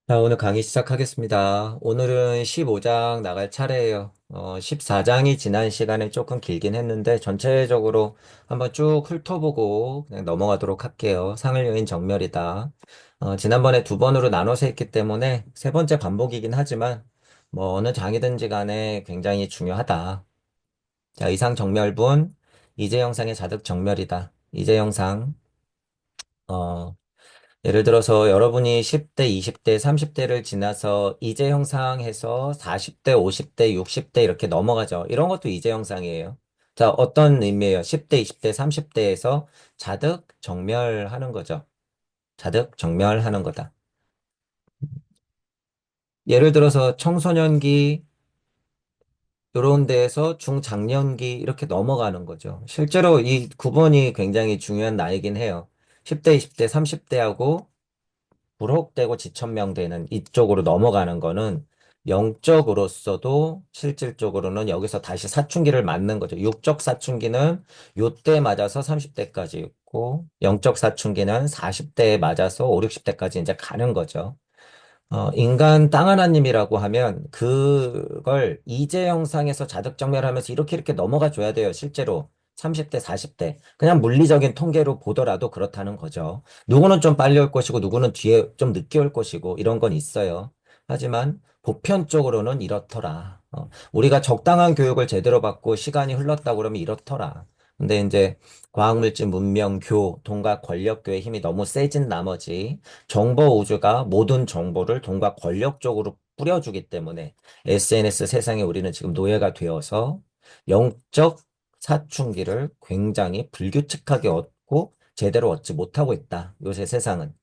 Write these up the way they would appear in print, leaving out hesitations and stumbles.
자, 오늘 강의 시작하겠습니다. 오늘은 15장 나갈 차례예요. 14장이 지난 시간에 조금 길긴 했는데 전체적으로 한번 쭉 훑어보고 그냥 넘어가도록 할게요. 상을 여인 정멸이다. 지난번에 두 번으로 나눠서 했기 때문에 세 번째 반복이긴 하지만 뭐 어느 장이든지 간에 굉장히 중요하다. 자, 이상 정멸분, 이재영상의 자득 정멸이다. 이재영상, 예를 들어서 여러분이 10대, 20대, 30대를 지나서 이제 형상해서 40대, 50대, 60대 이렇게 넘어가죠. 이런 것도 이제 형상이에요. 자, 어떤 의미예요? 10대, 20대, 30대에서 자득 정멸하는 거죠. 자득 정멸하는 거다. 예를 들어서 청소년기 이런 데에서 중장년기 이렇게 넘어가는 거죠. 실제로 이 구분이 굉장히 중요한 나이긴 해요. 10대, 20대, 30대하고 불혹되고 지천명되는 이쪽으로 넘어가는 거는 영적으로서도 실질적으로는 여기서 다시 사춘기를 맞는 거죠. 육적 사춘기는 요때 맞아서 30대까지 있고 영적 사춘기는 40대에 맞아서 5, 60대까지 이제 가는 거죠. 인간 땅 하나님이라고 하면 그걸 이제 형상에서 자득정멸하면서 이렇게 넘어가 줘야 돼요. 실제로 30대, 40대. 그냥 물리적인 통계로 보더라도 그렇다는 거죠. 누구는 좀 빨리 올 것이고 누구는 뒤에 좀 늦게 올 것이고 이런 건 있어요. 하지만 보편적으로는 이렇더라. 우리가 적당한 교육을 제대로 받고 시간이 흘렀다고 그러면 이렇더라. 근데 이제 과학물질 문명, 교, 돈과 권력교의 힘이 너무 세진 나머지 정보 우주가 모든 정보를 돈과 권력 쪽으로 뿌려주기 때문에 SNS 세상에 우리는 지금 노예가 되어서 영적 사춘기를 굉장히 불규칙하게 얻고 제대로 얻지 못하고 있다. 요새 세상은.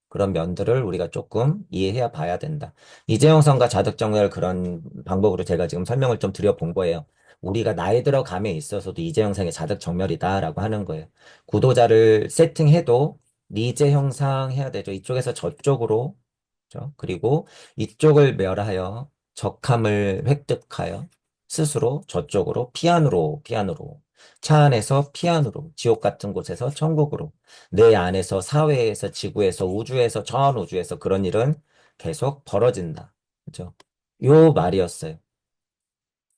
그런 면들을 우리가 조금 이해해야 봐야 된다. 이재용성과 자득정렬 그런 방법으로 제가 지금 설명을 좀 드려본 거예요. 우리가 나이 들어감에 있어서도 이재형상의 자득정렬이다라고 하는 거예요. 구도자를 세팅해도 니제 형상 해야 되죠. 이쪽에서 저쪽으로, 그죠? 그리고 이쪽을 멸하여 적함을 획득하여 스스로 저쪽으로 피안으로 차 안에서 피안으로 지옥 같은 곳에서 천국으로 내 안에서 사회에서 지구에서 우주에서 전 우주에서 그런 일은 계속 벌어진다. 그죠? 요 말이었어요.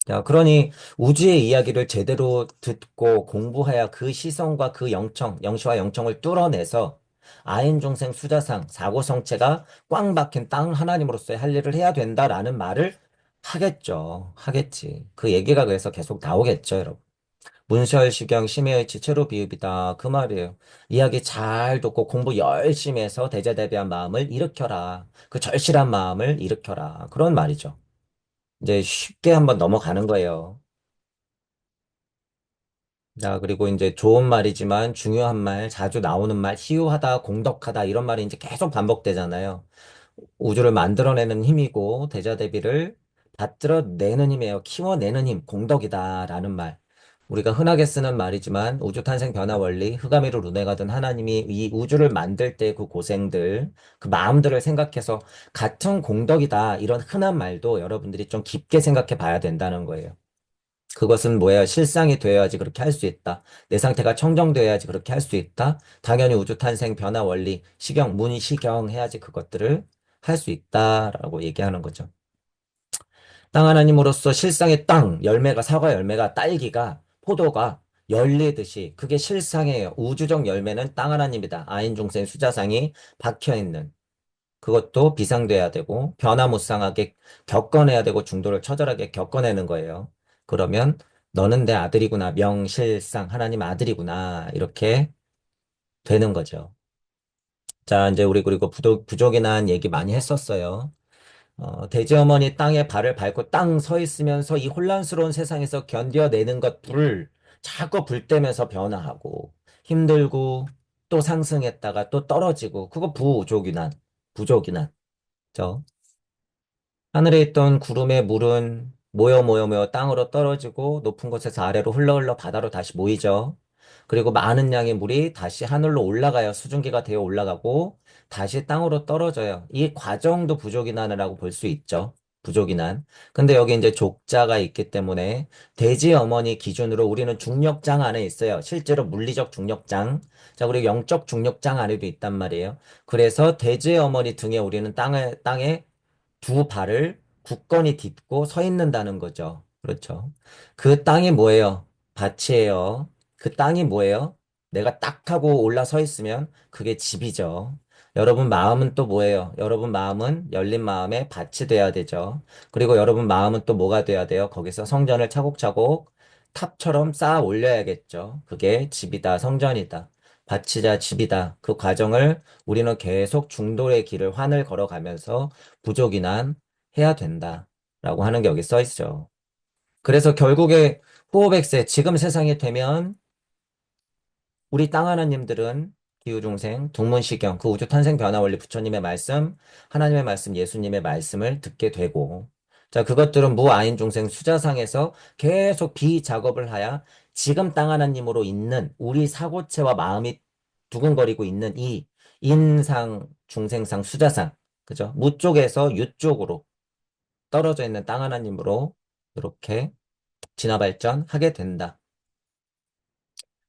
자, 그러니 우주의 이야기를 제대로 듣고 공부해야 그 시성과 그 영청, 영시와 영청을 뚫어내서 아인중생 수자상, 사고성체가 꽉 박힌 땅 하나님으로서의 할 일을 해야 된다라는 말을 하겠죠. 하겠지. 그 얘기가 그래서 계속 나오겠죠, 여러분. 문설시경 심해의 지체로 비읍이다. 그 말이에요. 이야기 잘 듣고 공부 열심히 해서 대제대비한 마음을 일으켜라. 그 절실한 마음을 일으켜라. 그런 말이죠. 이제 쉽게 한번 넘어가는 거예요. 자, 그리고 이제 좋은 말이지만 중요한 말, 자주 나오는 말, 희유하다, 공덕하다, 이런 말이 이제 계속 반복되잖아요. 우주를 만들어내는 힘이고, 대자대비를 받들어내는 힘이에요. 키워내는 힘, 공덕이다라는 말. 우리가 흔하게 쓰는 말이지만, 우주 탄생 변화 원리, 흑암이로 룬에 가던 하나님이 이 우주를 만들 때 그 고생들, 그 마음들을 생각해서 같은 공덕이다, 이런 흔한 말도 여러분들이 좀 깊게 생각해 봐야 된다는 거예요. 그것은 뭐야? 실상이 되어야지 그렇게 할 수 있다. 내 상태가 청정되어야지 그렇게 할 수 있다. 당연히 우주 탄생 변화 원리, 시경, 문시경 해야지 그것들을 할 수 있다라고 얘기하는 거죠. 땅 하나님으로서 실상의 땅, 열매가 사과 열매가 딸기가 포도가 열리듯이 그게 실상이에요. 우주적 열매는 땅 하나님이다. 아인중생 수자상이 박혀 있는 그것도 비상돼야 되고 변화무쌍하게 겪어내야 되고 중도를 처절하게 겪어내는 거예요. 그러면 너는 내 아들이구나. 명실상 하나님 아들이구나. 이렇게 되는 거죠. 자, 이제 우리 그리고 부족이 난 얘기 많이 했었어요. 돼지어머니 땅에 발을 밟고 땅 서 있으면서 이 혼란스러운 세상에서 견뎌내는 것 자꾸 불 때면서 변화하고 힘들고 또 상승했다가 또 떨어지고 그거 부족이 난. 죠. 하늘에 있던 구름의 물은 모여 땅으로 떨어지고 높은 곳에서 아래로 흘러 바다로 다시 모이죠. 그리고 많은 양의 물이 다시 하늘로 올라가요. 수증기가 되어 올라가고 다시 땅으로 떨어져요. 이 과정도 부족이 나느라고 볼 수 있죠. 부족이 난. 근데 여기 이제 족자가 있기 때문에 돼지 어머니 기준으로 우리는 중력장 안에 있어요. 실제로 물리적 중력장. 자, 그리고 영적 중력장 안에도 있단 말이에요. 그래서 돼지 어머니 등에 우리는 땅에 두 발을 굳건히 딛고 서 있는다는 거죠. 그렇죠. 그 땅이 뭐예요? 밭이에요. 그 땅이 뭐예요? 내가 딱 하고 올라서 있으면 그게 집이죠. 여러분 마음은 또 뭐예요? 여러분 마음은 열린 마음에 밭이 돼야 되죠. 그리고 여러분 마음은 또 뭐가 돼야 돼요? 거기서 성전을 차곡차곡 탑처럼 쌓아 올려야겠죠. 그게 집이다, 성전이다. 밭이자 집이다. 그 과정을 우리는 계속 중도의 길을 환을 걸어가면서 부족이 난 해야 된다라고 하는 게 여기 써 있죠. 그래서 결국에 호흡엑세 지금 세상이 되면 우리 땅 하나님들은 기후중생, 동문시경, 그 우주 탄생 변화 원리 부처님의 말씀, 하나님의 말씀, 예수님의 말씀을 듣게 되고 자, 그것들은 무아인 중생 수자상에서 계속 비작업을 하여 지금 땅 하나님으로 있는 우리 사고체와 마음이 두근거리고 있는 이 인상, 중생상, 수자상, 그죠? 무 쪽에서 유 쪽으로 떨어져 있는 땅 하나님으로 이렇게 진화 발전하게 된다.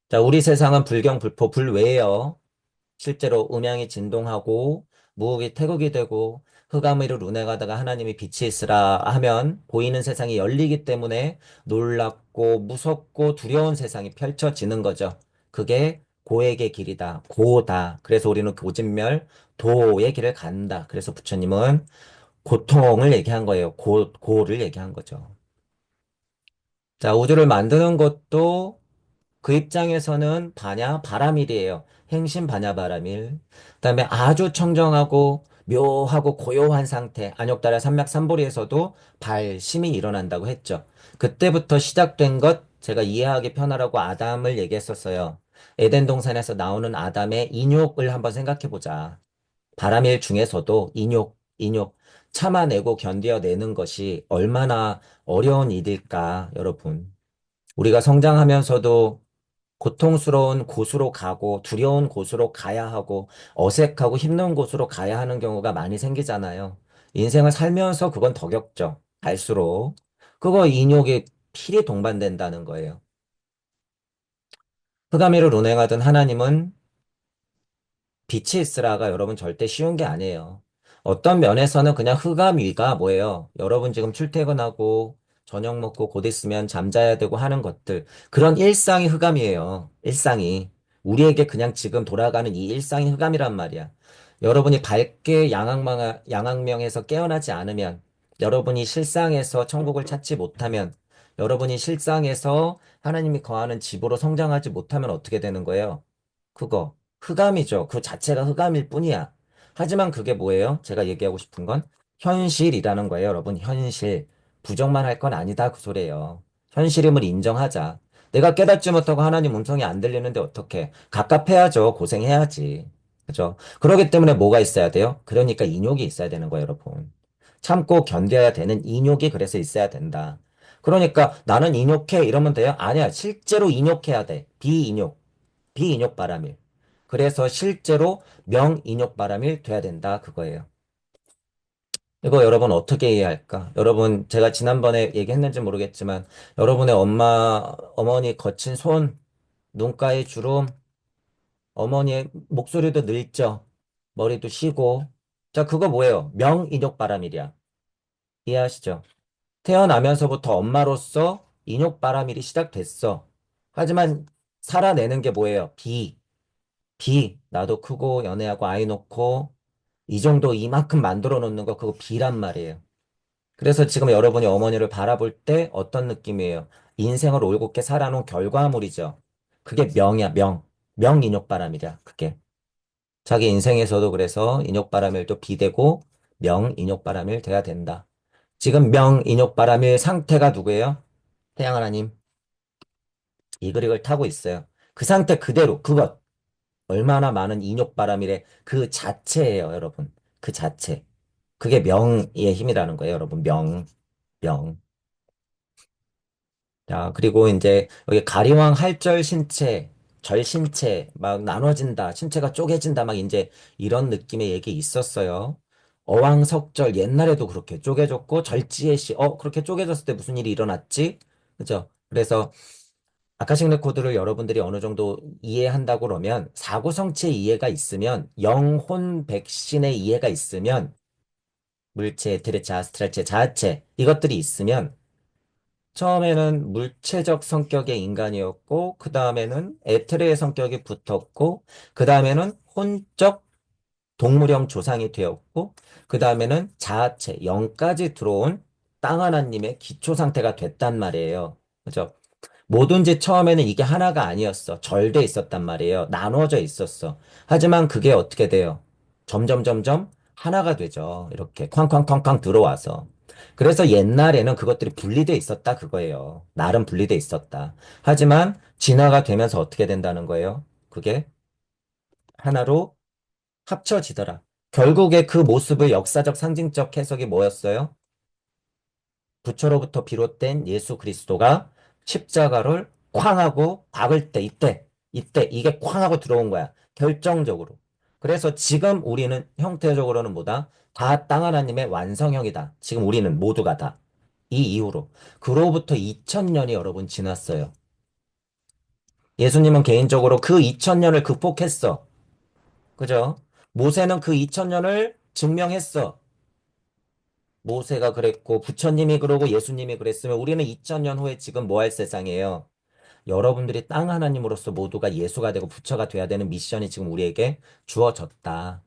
자, 우리 세상은 불경, 불포, 불외예요. 실제로 음양이 진동하고 무흑이 태극이 되고 흑암의로 룬에 가다가 하나님이 빛이 있으라 하면 보이는 세상이 열리기 때문에 놀랍고 무섭고 두려운 세상이 펼쳐지는 거죠. 그게 고액의 길이다. 고다. 그래서 우리는 고진멸 도의 길을 간다. 그래서 부처님은 고통을 얘기한 거예요. 고를 얘기한 거죠. 자, 우주를 만드는 것도 그 입장에서는 바람일이에요. 행신 바람일. 그다음에 아주 청정하고 묘하고 고요한 상태. 안욕달의 삼맥 삼보리에서도 발심이 일어난다고 했죠. 그때부터 시작된 것 제가 이해하기 편하라고 아담을 얘기했었어요. 에덴 동산에서 나오는 아담의 인욕을 한번 생각해 보자. 바람일 중에서도 인욕 참아내고 견뎌내는 것이 얼마나 어려운 일일까, 여러분. 우리가 성장하면서도 고통스러운 곳으로 가고 두려운 곳으로 가야 하고 어색하고 힘든 곳으로 가야 하는 경우가 많이 생기잖아요. 인생을 살면서 그건 더 겪죠. 갈수록. 그거 인욕이 필히 동반된다는 거예요. 흑암이를 운행하던 하나님은 빛이 있으라가 여러분 절대 쉬운 게 아니에요. 어떤 면에서는 그냥 흑암 위가 뭐예요? 여러분 지금 출퇴근하고 저녁 먹고 곧 있으면 잠자야 되고 하는 것들. 그런 일상이 흑암이에요. 일상이. 우리에게 그냥 지금 돌아가는 이 일상이 흑암이란 말이야. 여러분이 밝게 양악명에서 깨어나지 않으면, 여러분이 실상에서 천국을 찾지 못하면, 여러분이 실상에서 하나님이 거하는 집으로 성장하지 못하면 어떻게 되는 거예요? 그거. 흑암이죠. 그 자체가 흑암일 뿐이야. 하지만 그게 뭐예요? 제가 얘기하고 싶은 건 현실이라는 거예요, 여러분. 현실. 부정만 할 건 아니다. 그 소리예요. 현실임을 인정하자. 내가 깨닫지 못하고 하나님 음성이 안 들리는데 어떡해. 갑갑해야죠. 고생해야지. 그죠? 그러기 때문에 뭐가 있어야 돼요? 그러니까 인욕이 있어야 되는 거예요, 여러분. 참고 견뎌야 되는 인욕이 그래서 있어야 된다. 그러니까 나는 인욕해 이러면 돼요? 아니야. 실제로 인욕해야 돼. 비인욕. 비인욕 바람일. 그래서 실제로 명인욕 바람일 돼야 된다. 그거예요. 이거 여러분 어떻게 이해할까? 여러분, 제가 지난번에 얘기했는지 모르겠지만, 여러분의 어머니 거친 손, 눈가의 주름, 어머니의 목소리도 늙죠? 머리도 쉬고. 자, 그거 뭐예요? 명인욕 바람일이야. 이해하시죠? 태어나면서부터 엄마로서 인욕 바람일이 시작됐어. 하지만 살아내는 게 뭐예요? 나도 크고 연애하고 아이 놓고 이 정도 이만큼 만들어 놓는 거 그거 비란 말이에요. 그래서 지금 여러분이 어머니를 바라볼 때 어떤 느낌이에요? 인생을 올곧게 살아놓은 결과물이죠. 그게 명이야, 명. 명인욕바람이야, 그게. 자기 인생에서도 그래서 인욕바람일도 비되고 명인욕바람일 돼야 된다. 지금 명인욕바람일 상태가 누구예요? 태양 하나님. 이글이글 타고 있어요. 그 상태 그대로, 그것. 얼마나 많은 인욕바람이래. 그 자체예요, 여러분. 그 자체. 그게 명의 힘이라는 거예요, 여러분. 명. 자, 그리고 이제 여기 가리왕 할절 신체, 절 신체 막 나눠진다. 신체가 쪼개진다. 막 이제 이런 느낌의 얘기 있었어요. 어왕석절 옛날에도 그렇게 쪼개졌고 절지의 시, 그렇게 쪼개졌을 때 무슨 일이 일어났지? 그죠? 그래서 아카식 레코드를 여러분들이 어느 정도 이해한다고 그러면 사고성체 이해가 있으면 영혼 백신의 이해가 있으면 물체, 드레체, 아스트랄체, 자아체 이것들이 있으면 처음에는 물체적 성격의 인간이었고 그 다음에는 에테르의 성격이 붙었고 그 다음에는 혼적 동물형 조상이 되었고 그 다음에는 자아체, 영까지 들어온 땅 하나님의 기초 상태가 됐단 말이에요. 그죠? 뭐든지 처음에는 이게 하나가 아니었어. 절돼 있었단 말이에요. 나누어져 있었어. 하지만 그게 어떻게 돼요? 점점 점점 하나가 되죠. 이렇게 쾅쾅쾅쾅 들어와서. 그래서 옛날에는 그것들이 분리돼 있었다 그거예요. 나름 분리돼 있었다. 하지만 진화가 되면서 어떻게 된다는 거예요? 그게 하나로 합쳐지더라. 결국에 그 모습의 역사적 상징적 해석이 뭐였어요? 부처로부터 비롯된 예수 그리스도가 십자가를 쾅 하고 박을 때, 이때, 이게 쾅 하고 들어온 거야. 결정적으로. 그래서 지금 우리는 형태적으로는 뭐다? 다 땅 하나님의 완성형이다. 지금 우리는 모두가 다. 이 이후로. 그로부터 2000년이 여러분 지났어요. 예수님은 개인적으로 그 2000년을 극복했어. 그죠? 모세는 그 2000년을 증명했어. 모세가 그랬고 부처님이 그러고 예수님이 그랬으면 우리는 2000년 후에 지금 뭐 할 세상이에요? 여러분들이 땅 하나님으로서 모두가 예수가 되고 부처가 돼야 되는 미션이 지금 우리에게 주어졌다.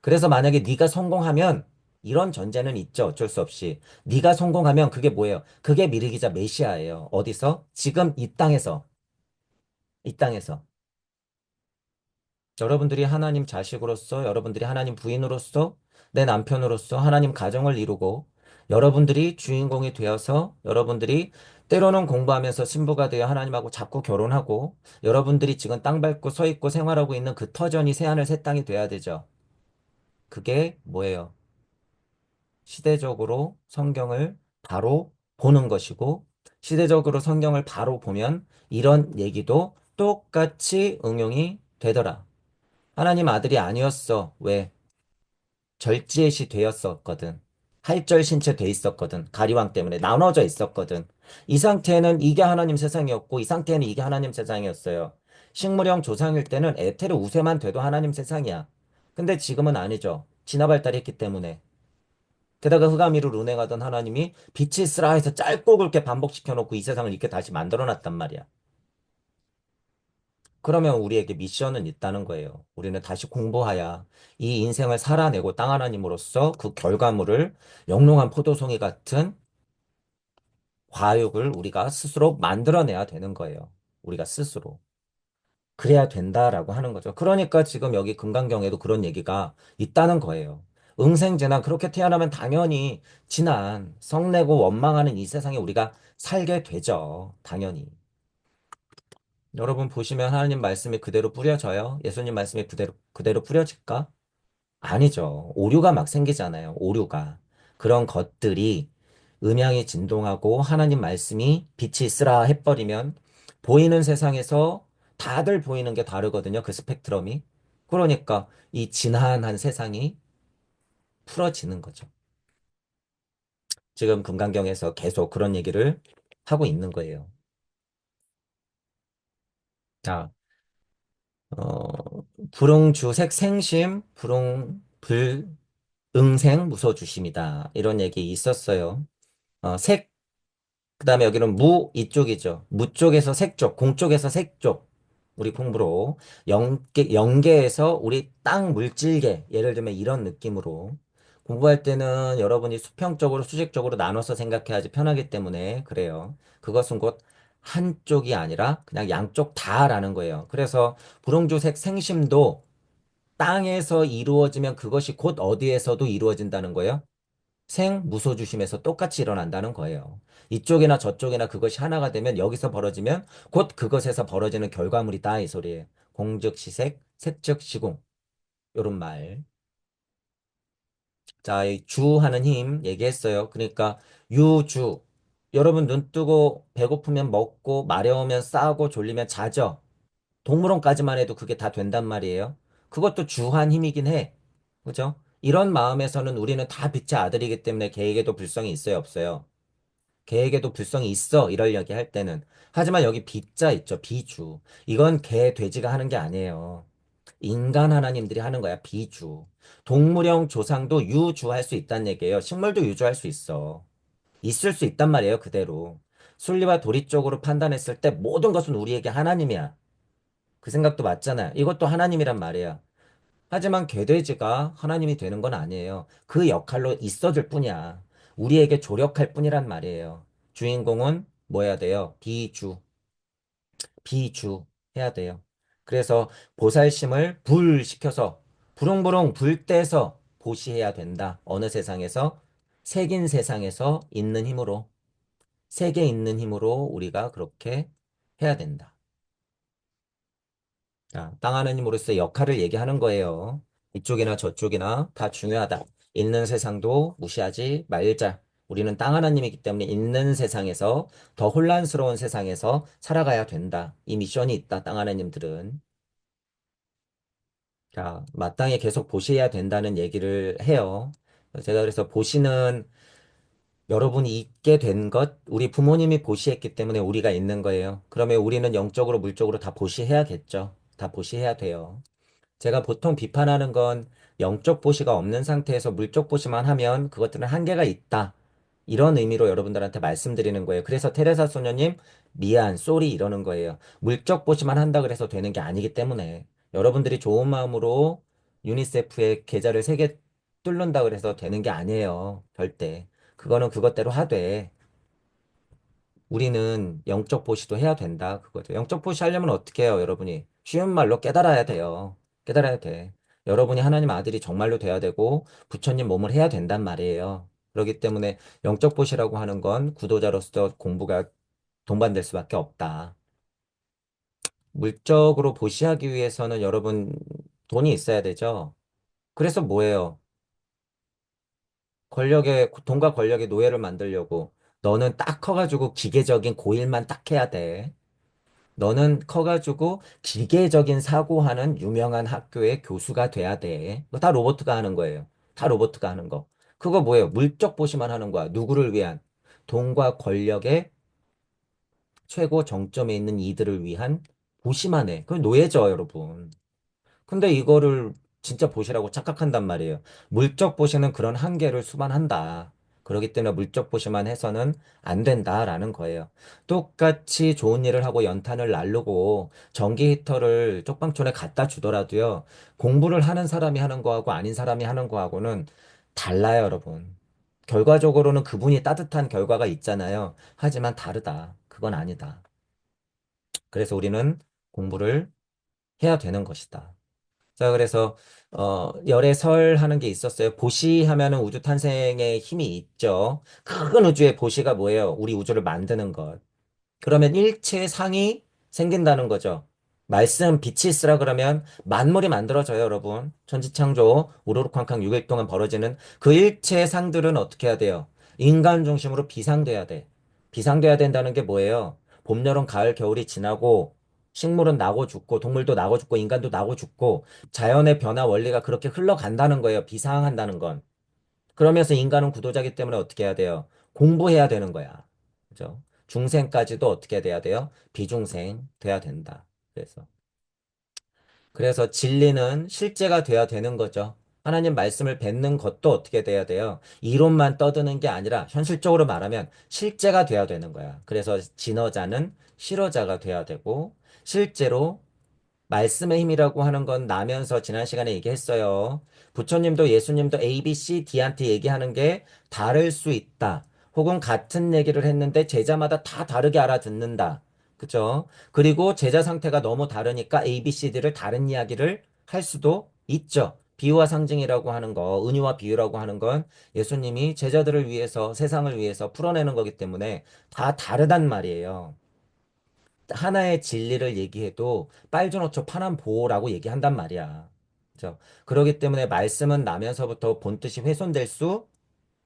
그래서 만약에 네가 성공하면 이런 전제는 있죠. 어쩔 수 없이. 네가 성공하면 그게 뭐예요? 그게 미르기자 메시아예요. 어디서? 지금 이 땅에서. 이 땅에서. 여러분들이 하나님 자식으로서, 여러분들이 하나님 부인으로서, 내 남편으로서 하나님 가정을 이루고, 여러분들이 주인공이 되어서, 여러분들이 때로는 공부하면서 신부가 되어 하나님하고 자꾸 결혼하고, 여러분들이 지금 땅 밟고 서 있고 생활하고 있는 그 터전이 새하늘 새 땅이 돼야 되죠. 그게 뭐예요? 시대적으로 성경을 바로 보는 것이고, 시대적으로 성경을 바로 보면 이런 얘기도 똑같이 응용이 되더라. 하나님 아들이 아니었어. 왜? 절지읒이 되었었거든. 할절 신체 돼 있었거든. 가리왕 때문에 나눠져 있었거든. 이 상태는 이게 하나님 세상이었고 이 상태는 이게 하나님 세상이었어요. 식물형 조상일 때는 에테르 우세만 돼도 하나님 세상이야. 근데 지금은 아니죠. 진화 발달했기 때문에. 게다가 흑암이로 운행하던 하나님이 빛이 있으라 해서 짧고 굵게 반복시켜 놓고 이 세상을 이렇게 다시 만들어 놨단 말이야. 그러면 우리에게 미션은 있다는 거예요. 우리는 다시 공부하여 이 인생을 살아내고 땅 하나님으로서 그 결과물을 영롱한 포도송이 같은 과육을 우리가 스스로 만들어내야 되는 거예요. 우리가 스스로. 그래야 된다라고 하는 거죠. 그러니까 지금 여기 금강경에도 그런 얘기가 있다는 거예요. 응생제난 그렇게 태어나면 당연히 지난 성내고 원망하는 이 세상에 우리가 살게 되죠. 당연히. 여러분 보시면 하나님 말씀이 그대로 뿌려져요? 예수님 말씀이 그대로 뿌려질까? 아니죠. 오류가 막 생기잖아요. 오류가. 그런 것들이 음양이 진동하고 하나님 말씀이 빛이 있으라 해버리면 보이는 세상에서 다들 보이는 게 다르거든요. 그 스펙트럼이. 그러니까 이 진한한 세상이 풀어지는 거죠. 지금 금강경에서 계속 그런 얘기를 하고 있는 거예요. 자, 불응주색 생심, 응생 무소주심이다. 이런 얘기 있었어요. 색, 그 다음에 여기는 무 이쪽이죠. 무 쪽에서 색 쪽, 공 쪽에서 색 쪽. 우리 공부로 영계에서 우리 땅 물질계, 예를 들면 이런 느낌으로 공부할 때는 여러분이 수평적으로 수직적으로 나눠서 생각해야지 편하기 때문에 그래요. 그것은 곧 한쪽이 아니라 그냥 양쪽 다라는 거예요. 그래서 불응주색 생심도 땅에서 이루어지면 그것이 곧 어디에서도 이루어진다는 거예요. 생무소주심에서 똑같이 일어난다는 거예요. 이쪽이나 저쪽이나 그것이 하나가 되면 여기서 벌어지면 곧 그것에서 벌어지는 결과물이다 이 소리예요. 공즉시색, 색즉시공 요런 말. 자, 이 주하는 힘 얘기했어요. 그러니까 유주. 여러분 눈 뜨고 배고프면 먹고 마려우면 싸고 졸리면 자죠. 동물원까지만 해도 그게 다 된단 말이에요. 그것도 주한 힘이긴 해. 그죠? 이런 마음에서는 우리는 다 빛의 아들이기 때문에 개에게도 불성이 있어요, 없어요? 개에게도 불성이 있어. 이럴 이야기 할 때는. 하지만 여기 비자 있죠. 비주. 이건 개, 돼지가 하는 게 아니에요. 인간 하나님들이 하는 거야. 비주. 동물형 조상도 유주할 수 있다는 얘기예요. 식물도 유주할 수 있어. 있을 수 있단 말이에요. 그대로. 순리와 도리 쪽으로 판단했을 때 모든 것은 우리에게 하나님이야. 그 생각도 맞잖아요. 이것도 하나님이란 말이야. 하지만 개돼지가 하나님이 되는 건 아니에요. 그 역할로 있어줄 뿐이야. 우리에게 조력할 뿐이란 말이에요. 주인공은 뭐 해야 돼요? 비주, 비주 해야 돼요. 그래서 보살심을 불시켜서 부릉부릉 불 떼서 보시해야 된다. 어느 세상에서? 색인 세상에서 있는 힘으로, 색에 있는 힘으로 우리가 그렇게 해야 된다. 자, 땅 하나님으로서의 역할을 얘기하는 거예요. 이쪽이나 저쪽이나 다 중요하다. 있는 세상도 무시하지 말자. 우리는 땅 하나님이기 때문에 있는 세상에서 더 혼란스러운 세상에서 살아가야 된다. 이 미션이 있다. 땅 하나님들은. 자, 마땅히 계속 보셔야 된다는 얘기를 해요. 제가 그래서 보시는 여러분이 있게 된 것, 우리 부모님이 보시했기 때문에 우리가 있는 거예요. 그러면 우리는 영적으로, 물적으로 다 보시해야겠죠. 다 보시해야 돼요. 제가 보통 비판하는 건 영적 보시가 없는 상태에서 물적 보시만 하면 그것들은 한계가 있다. 이런 의미로 여러분들한테 말씀드리는 거예요. 그래서 테레사 소녀님, 미안, 쏘리 이러는 거예요. 물적 보시만 한다 그래서 되는 게 아니기 때문에 여러분들이 좋은 마음으로 유니세프의 계좌를 3개 뚫는다 그래서 되는 게 아니에요. 절대. 그거는 그것대로 하되 우리는 영적 보시도 해야 된다. 그거죠. 영적 보시 하려면 어떻게 해요, 여러분이? 쉬운 말로 깨달아야 돼요. 깨달아야 돼. 여러분이 하나님 아들이 정말로 돼야 되고, 부처님 몸을 해야 된단 말이에요. 그렇기 때문에 영적 보시라고 하는 건 구도자로서 공부가 동반될 수밖에 없다. 물적으로 보시하기 위해서는 여러분 돈이 있어야 되죠. 그래서 뭐예요? 돈과 권력의 노예를 만들려고 너는 딱 커가지고 기계적인 고일만 딱 해야 돼. 너는 커가지고 기계적인 사고하는 유명한 학교의 교수가 돼야 돼. 그거 다 로버트가 하는 거예요. 다 로버트가 하는 거. 그거 뭐예요? 물적 보시만 하는 거야. 누구를 위한? 돈과 권력의 최고 정점에 있는 이들을 위한 보시만 해. 그건 노예죠, 여러분. 근데 이거를 진짜 보시라고 착각한단 말이에요. 물적 보시는 그런 한계를 수반한다. 그렇기 때문에 물적 보시만 해서는 안 된다라는 거예요. 똑같이 좋은 일을 하고 연탄을 날르고 전기 히터를 쪽방촌에 갖다 주더라도요. 공부를 하는 사람이 하는 거하고 아닌 사람이 하는 거하고는 달라요, 여러분. 결과적으로는 그분이 따뜻한 결과가 있잖아요. 하지만 다르다. 그건 아니다. 그래서 우리는 공부를 해야 되는 것이다. 자, 그래서, 열애설 하는 게 있었어요. 보시 하면은 우주 탄생의 힘이 있죠. 큰 우주의 보시가 뭐예요? 우리 우주를 만드는 것. 그러면 일체상이 생긴다는 거죠. 말씀 빛이 있으라 그러면 만물이 만들어져요, 여러분. 천지창조, 우르르쾅쾅 6일 동안 벌어지는 그 일체상들은 어떻게 해야 돼요? 인간 중심으로 비상돼야 돼. 비상돼야 된다는 게 뭐예요? 봄, 여름, 가을, 겨울이 지나고 식물은 나고 죽고 동물도 나고 죽고 인간도 나고 죽고 자연의 변화 원리가 그렇게 흘러간다는 거예요. 비상한다는 건. 그러면서 인간은 구도자기 때문에 어떻게 해야 돼요? 공부해야 되는 거야. 그죠? 중생까지도 어떻게 돼야 돼요? 비중생 돼야 된다. 그래서 진리는 실제가 돼야 되는 거죠. 하나님 말씀을 뱉는 것도 어떻게 돼야 돼요? 이론만 떠드는 게 아니라 현실적으로 말하면 실제가 돼야 되는 거야. 그래서 진어자는 실어자가 돼야 되고 실제로 말씀의 힘이라고 하는 건 나면서 지난 시간에 얘기했어요. 부처님도 예수님도 A, B, C, D한테 얘기하는 게 다를 수 있다. 혹은 같은 얘기를 했는데 제자마다 다 다르게 알아듣는다. 그죠? 그리고 제자 상태가 너무 다르니까 A, B, C, D를 다른 이야기를 할 수도 있죠. 비유와 상징이라고 하는 거, 은유와 비유라고 하는 건 예수님이 제자들을 위해서, 세상을 위해서 풀어내는 거기 때문에 다 다르단 말이에요. 하나의 진리를 얘기해도 빨주노초 파남보호라고 얘기한단 말이야. 그죠? 그렇기 때문에 말씀은 나면서부터 본뜻이 훼손될 수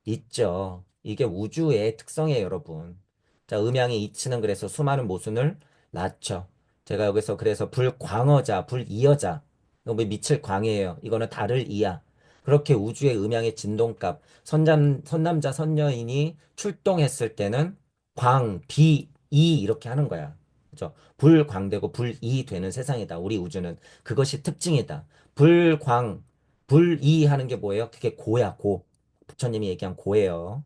있죠. 이게 우주의 특성이에요, 여러분. 자, 음양이 이치는 그래서 수많은 모순을 낳죠. 제가 여기서 그래서 불광어자, 불이어자. 이거 뭐 밑을 광이에요. 이거는 달을 이야. 그렇게 우주의 음향의 진동값, 선남자, 선녀인이 출동했을 때는 광, 비, 이 이렇게 하는 거야. 그죠? 불광되고 불이 되는 세상이다. 우리 우주는. 그것이 특징이다. 불광, 불이 하는 게 뭐예요? 그게 고야, 고. 부처님이 얘기한 고예요.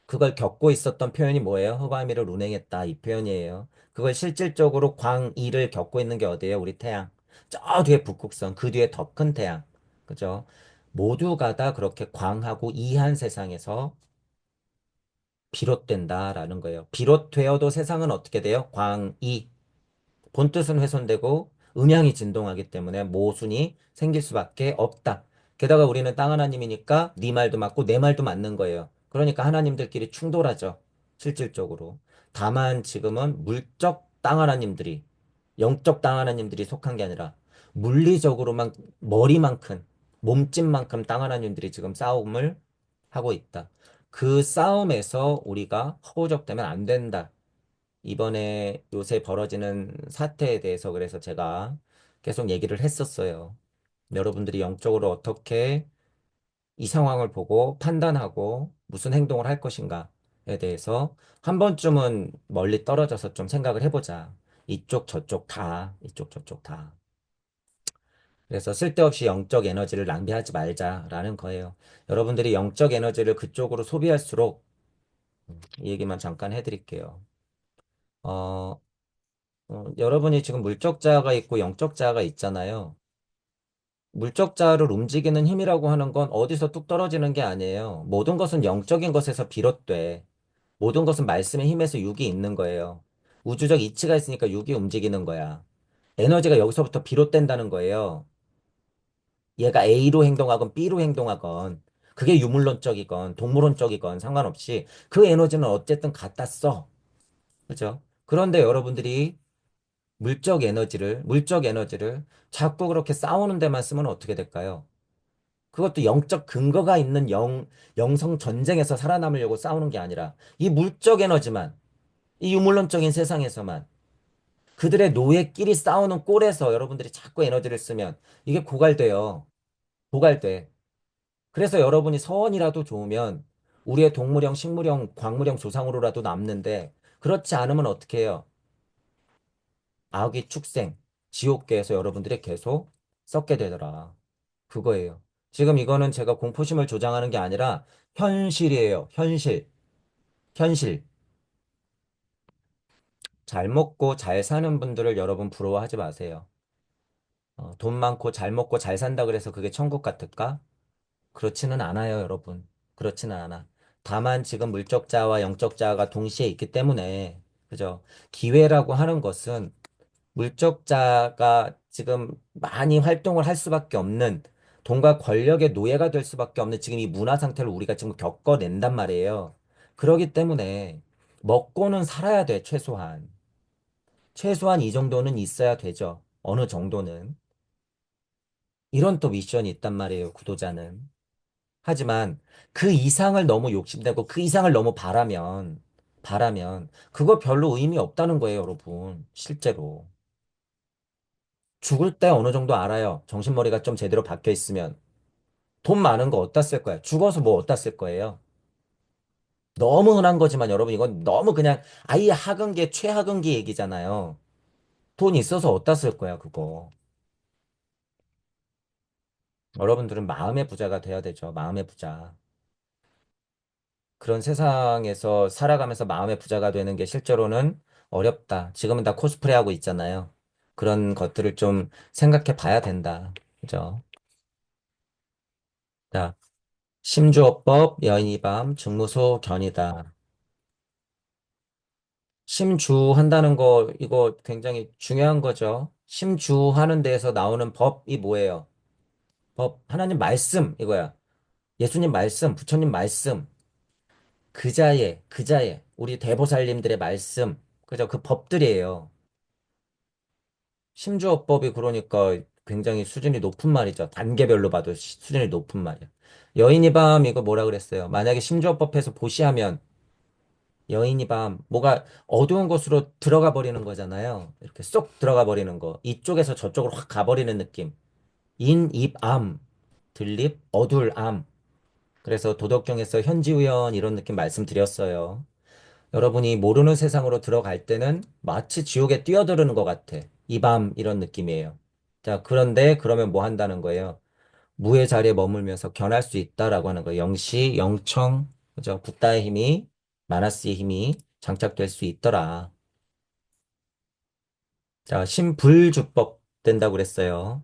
그걸 겪고 있었던 표현이 뭐예요? 흑화미를 운행했다. 이 표현이에요. 그걸 실질적으로 광이를 겪고 있는 게 어디예요? 우리 태양. 저 뒤에 북극성, 그 뒤에 더 큰 태양. 그죠? 모두가 다 그렇게 광하고 이한 세상에서 비롯된다라는 거예요. 비롯되어도 세상은 어떻게 돼요? 광이. 본뜻은 훼손되고 음양이 진동하기 때문에 모순이 생길 수밖에 없다. 게다가 우리는 땅 하나님이니까 네 말도 맞고 내 말도 맞는 거예요. 그러니까 하나님들끼리 충돌하죠. 실질적으로. 다만 지금은 물적 땅 하나님들이 영적 땅 하나님들이 속한 게 아니라 물리적으로만 머리만큼 몸집만큼 땅 하나님들이 지금 싸움을 하고 있다. 그 싸움에서 우리가 허우적대면 안 된다. 이번에 요새 벌어지는 사태에 대해서 그래서 제가 계속 얘기를 했었어요. 여러분들이 영적으로 어떻게 이 상황을 보고 판단하고 무슨 행동을 할 것인가에 대해서 한 번쯤은 멀리 떨어져서 좀 생각을 해보자. 이쪽 저쪽 다, 이쪽 저쪽 다. 그래서 쓸데없이 영적 에너지를 낭비하지 말자라는 거예요. 여러분들이 영적 에너지를 그쪽으로 소비할수록 이 얘기만 잠깐 해드릴게요. 어, 여러분이 지금 물적 자아가 있고 영적 자아가 있잖아요. 물적 자아를 움직이는 힘이라고 하는 건 어디서 뚝 떨어지는 게 아니에요. 모든 것은 영적인 것에서 비롯돼. 모든 것은 말씀의 힘에서 육이 있는 거예요. 우주적 이치가 있으니까 육이 움직이는 거야. 에너지가 여기서부터 비롯된다는 거예요. 얘가 A로 행동하건 B로 행동하건 그게 유물론적이건 동물론적이건 상관없이 그 에너지는 어쨌든 갖다 써. 그죠? 그런데 여러분들이 물적 에너지를 자꾸 그렇게 싸우는 데만 쓰면 어떻게 될까요? 그것도 영적 근거가 있는 영성 전쟁에서 살아남으려고 싸우는 게 아니라 이 물적 에너지만, 이 유물론적인 세상에서만 그들의 노예끼리 싸우는 꼴에서 여러분들이 자꾸 에너지를 쓰면 이게 고갈돼요. 고갈돼. 그래서 여러분이 서원이라도 좋으면 우리의 동물형, 식물형, 광물형 조상으로라도 남는데 그렇지 않으면 어떻게 해요? 악의 축생, 지옥계에서 여러분들이 계속 썩게 되더라. 그거예요. 지금 이거는 제가 공포심을 조장하는 게 아니라 현실이에요. 현실. 현실. 잘 먹고 잘 사는 분들을 여러분 부러워하지 마세요. 돈 많고 잘 먹고 잘 산다 그래서 그게 천국 같을까? 그렇지는 않아요, 여러분. 그렇지는 않아. 다만 지금 물적자와 영적자가 동시에 있기 때문에, 그죠? 기회라고 하는 것은 물적자가 지금 많이 활동을 할 수밖에 없는 돈과 권력의 노예가 될 수밖에 없는 지금 이 문화 상태를 우리가 지금 겪어낸단 말이에요. 그러기 때문에 먹고는 살아야 돼, 최소한. 최소한 이 정도는 있어야 되죠. 어느 정도는. 이런 또 미션이 있단 말이에요, 구도자는. 하지만 그 이상을 너무 욕심내고 그 이상을 너무 바라면 그거 별로 의미 없다는 거예요, 여러분. 실제로. 죽을 때 어느 정도 알아요. 정신머리가 좀 제대로 박혀 있으면. 돈 많은 거 어디다 쓸 거야? 죽어서 뭐 어디다 쓸 거예요? 너무 흔한 거지만 여러분 이건 너무 그냥 아예 하근계, 최하근계 얘기잖아요. 돈 있어서 어디다 쓸 거야, 그거. 여러분들은 마음의 부자가 돼야 되죠. 마음의 부자. 그런 세상에서 살아가면서 마음의 부자가 되는 게 실제로는 어렵다. 지금은 다 코스프레 하고 있잖아요. 그런 것들을 좀 생각해 봐야 된다. 그죠? 자, 심주어법, 여인이밤, 중무소, 견이다. 심주한다는 거, 이거 굉장히 중요한 거죠. 심주하는 데에서 나오는 법이 뭐예요? 법, 하나님 말씀, 이거야. 예수님 말씀, 부처님 말씀, 그자의, 우리 대보살님들의 말씀, 그죠? 그 법들이에요. 심주어법이 그러니까 굉장히 수준이 높은 말이죠. 단계별로 봐도 수준이 높은 말이야. 여인이 밤, 이거 뭐라 그랬어요? 만약에 심주어법에서 보시하면 여인이 밤, 뭐가 어두운 곳으로 들어가 버리는 거잖아요. 이렇게 쏙 들어가 버리는 거. 이쪽에서 저쪽으로 확 가버리는 느낌. 인, 입, 암. 들립, 어둘, 암. 그래서 도덕경에서 현지우연 이런 느낌 말씀드렸어요. 여러분이 모르는 세상으로 들어갈 때는 마치 지옥에 뛰어드는 것 같아. 이 밤 이런 느낌이에요. 자, 그런데 그러면 뭐 한다는 거예요? 무의 자리에 머물면서 견할 수 있다라고 하는 거예요. 영시, 영청, 그죠? 붓다의 힘이, 마나스의 힘이 장착될 수 있더라. 자, 신불주법 된다고 그랬어요.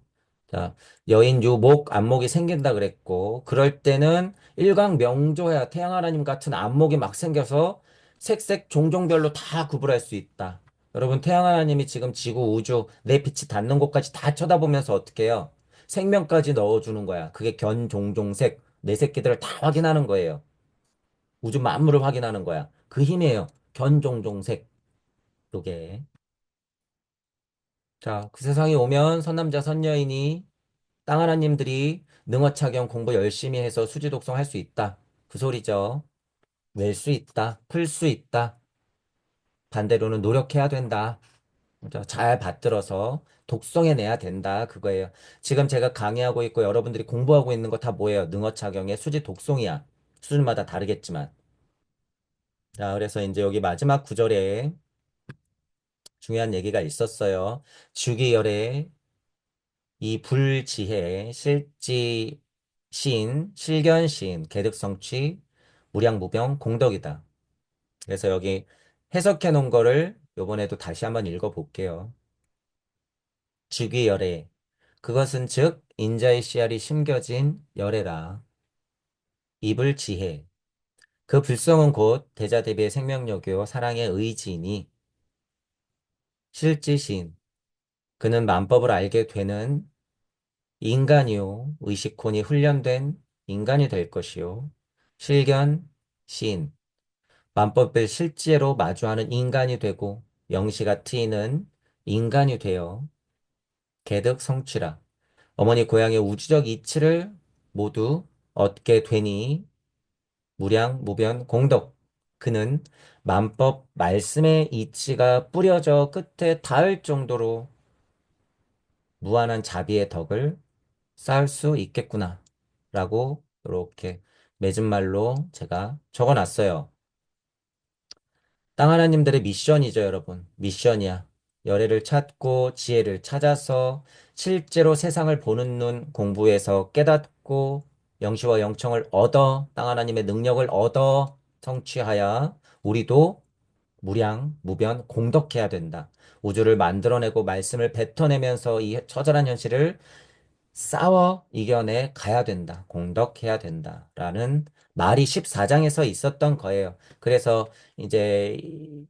자, 여인 유목, 안목이 생긴다 그랬고, 그럴 때는 일광명조야 태양 하나님 같은 안목이 막 생겨서 색색 종종별로 다 구분할 수 있다. 여러분, 태양 하나님이 지금 지구, 우주, 내 빛이 닿는 곳까지 다 쳐다보면서 어떻게 해요? 생명까지 넣어주는 거야. 그게 견, 종, 종색, 내 새끼들을 다 확인하는 거예요. 우주 만물을 확인하는 거야. 그 힘이에요. 견, 종, 종색. 요게. 자, 그 세상에 오면 선남자, 선여인이 땅 하나님들이 능어차경 공부 열심히 해서 수지 독송할 수 있다. 그 소리죠. 낼 수 있다. 풀 수 있다. 반대로는 노력해야 된다. 그죠? 잘 받들어서 독송해내야 된다. 그거예요. 지금 제가 강의하고 있고 여러분들이 공부하고 있는 거 다 뭐예요? 능어차경의 수지 독송이야. 수준마다 다르겠지만. 자, 그래서 이제 여기 마지막 구절에 중요한 얘기가 있었어요. 주기열의 이 불지혜, 실지 시인, 실견 시인, 개득성취, 무량무병, 공덕이다. 그래서 여기 해석해 놓은 거를 요번에도 다시 한번 읽어 볼게요. 주기열애. 그것은 즉 인자의 씨알이 심겨진 열애라. 이불 지혜. 그 불성은 곧 대자대비의 생명력이요 사랑의 의지이니 실지신. 그는 만법을 알게 되는 인간이요, 의식혼이 훈련된 인간이 될 것이요. 실견, 시인, 만법을 실제로 마주하는 인간이 되고 영시가 트이는 인간이 되어 개득 성취라. 어머니 고향의 우주적 이치를 모두 얻게 되니 무량, 무변, 공덕. 그는 만법 말씀의 이치가 뿌려져 끝에 닿을 정도로 무한한 자비의 덕을 쌓을 수 있겠구나. 라고 이렇게 맺은 말로 제가 적어 놨어요. 땅 하나님들의 미션이죠, 여러분. 미션이야. 열애를 찾고 지혜를 찾아서 실제로 세상을 보는 눈 공부해서 깨닫고 영시와 영청을 얻어 땅 하나님의 능력을 얻어 성취하여 우리도 무량, 무변, 공덕해야 된다. 우주를 만들어내고 말씀을 뱉어내면서 이 처절한 현실을 싸워 이겨내 가야 된다. 공덕해야 된다. 라는 말이 14장에서 있었던 거예요. 그래서 이제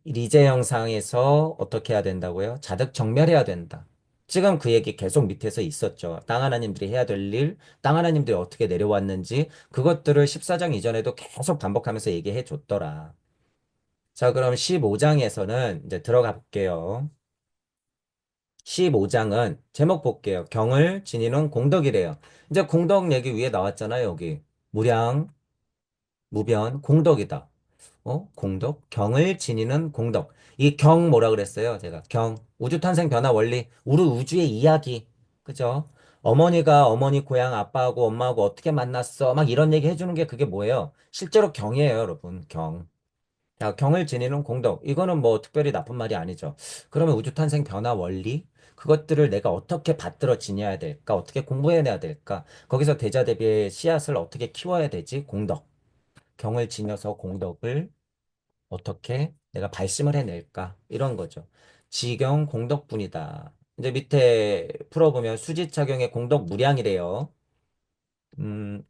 리제 영상에서 어떻게 해야 된다고요? 자득 정멸해야 된다. 지금 그 얘기 계속 밑에서 있었죠. 땅 하나님들이 해야 될 일, 땅 하나님들이 어떻게 내려왔는지 그것들을 14장 이전에도 계속 반복하면서 얘기해 줬더라. 자, 그럼 15장에서는 이제 들어가 볼게요. 15장은 제목 볼게요. 경을 지니는 공덕이래요. 이제 공덕 얘기 위에 나왔잖아요, 여기. 무량, 무변, 공덕이다. 공덕? 경을 지니는 공덕. 이 경 뭐라 그랬어요? 제가 경. 우주탄생 변화 원리. 우리 우주의 이야기. 그죠? 어머니가 어머니 고향 아빠하고 엄마하고 어떻게 만났어? 막 이런 얘기 해주는 게 그게 뭐예요? 실제로 경이에요, 여러분. 경. 자, 경을 지니는 공덕. 이거는 뭐 특별히 나쁜 말이 아니죠. 그러면 우주탄생 변화 원리? 그것들을 내가 어떻게 받들어 지녀야 될까? 어떻게 공부해내야 될까? 거기서 대자대비의 씨앗을 어떻게 키워야 되지? 공덕. 경을 지녀서 공덕을 어떻게 내가 발심을 해낼까? 이런 거죠. 지경 공덕분이다. 이제 밑에 풀어보면 수지차경의 공덕 무량이래요. 음,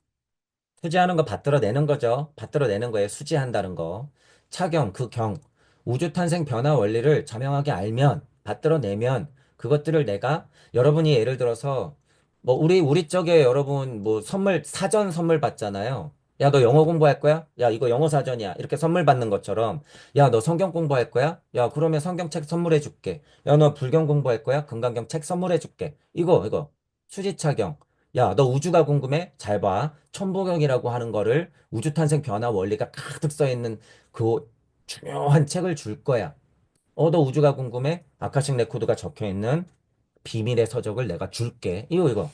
수지하는 거 받들어내는 거죠. 받들어내는 거예요. 수지한다는 거. 차경, 그 경. 우주 탄생 변화 원리를 자명하게 알면, 받들어내면, 그것들을 내가, 여러분이 예를 들어서, 뭐, 우리 쪽에 여러분, 뭐, 사전 선물 받잖아요. 야, 너 영어 공부할 거야? 야, 이거 영어 사전이야. 이렇게 선물 받는 것처럼, 야, 너 성경 공부할 거야? 야, 그러면 성경책 선물해 줄게. 야, 너 불경 공부할 거야? 금강경 책 선물해 줄게. 이거. 수지차경. 야, 너 우주가 궁금해? 잘 봐. 천부경이라고 하는 거를 우주탄생 변화 원리가 가득 써 있는 그 중요한 책을 줄 거야. 너 우주가 궁금해? 아카식 레코드가 적혀 있는 비밀의 서적을 내가 줄게. 이거.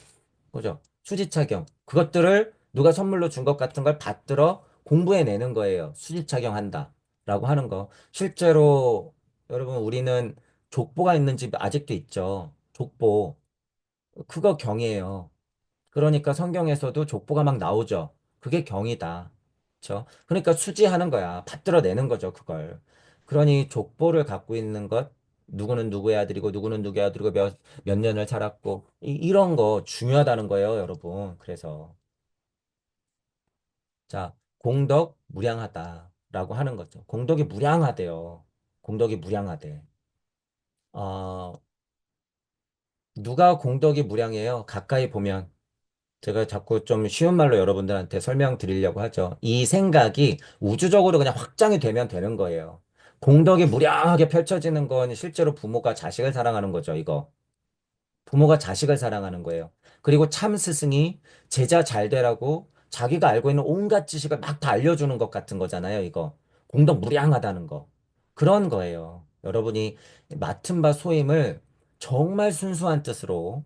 그죠? 수지착용. 그것들을 누가 선물로 준 것 같은 걸 받들어 공부해내는 거예요. 수지착용한다. 라고 하는 거. 실제로 여러분 우리는 족보가 있는 집 아직도 있죠. 족보. 그거 경이에요. 그러니까 성경에서도 족보가 막 나오죠. 그게 경이다. 그렇죠? 그러니까 수지하는 거야. 받들어내는 거죠, 그걸. 그러니 족보를 갖고 있는 것, 누구는 누구의 아들이고 누구는 누구의 아들이고 몇 년을 살았고 이런 거 중요하다는 거예요, 여러분. 그래서 자, 공덕 무량하다라고 하는 거죠. 공덕이 무량하대요. 공덕이 무량하대. 어, 누가 공덕이 무량해요? 가까이 보면 제가 자꾸 좀 쉬운 말로 여러분들한테 설명드리려고 하죠. 이 생각이 우주적으로 그냥 확장이 되면 되는 거예요. 공덕이 무량하게 펼쳐지는 건 실제로 부모가 자식을 사랑하는 거죠, 이거. 부모가 자식을 사랑하는 거예요. 그리고 참 스승이 제자 잘 되라고 자기가 알고 있는 온갖 지식을 막 다 알려주는 것 같은 거잖아요, 이거. 공덕 무량하다는 거. 그런 거예요. 여러분이 맡은 바 소임을 정말 순수한 뜻으로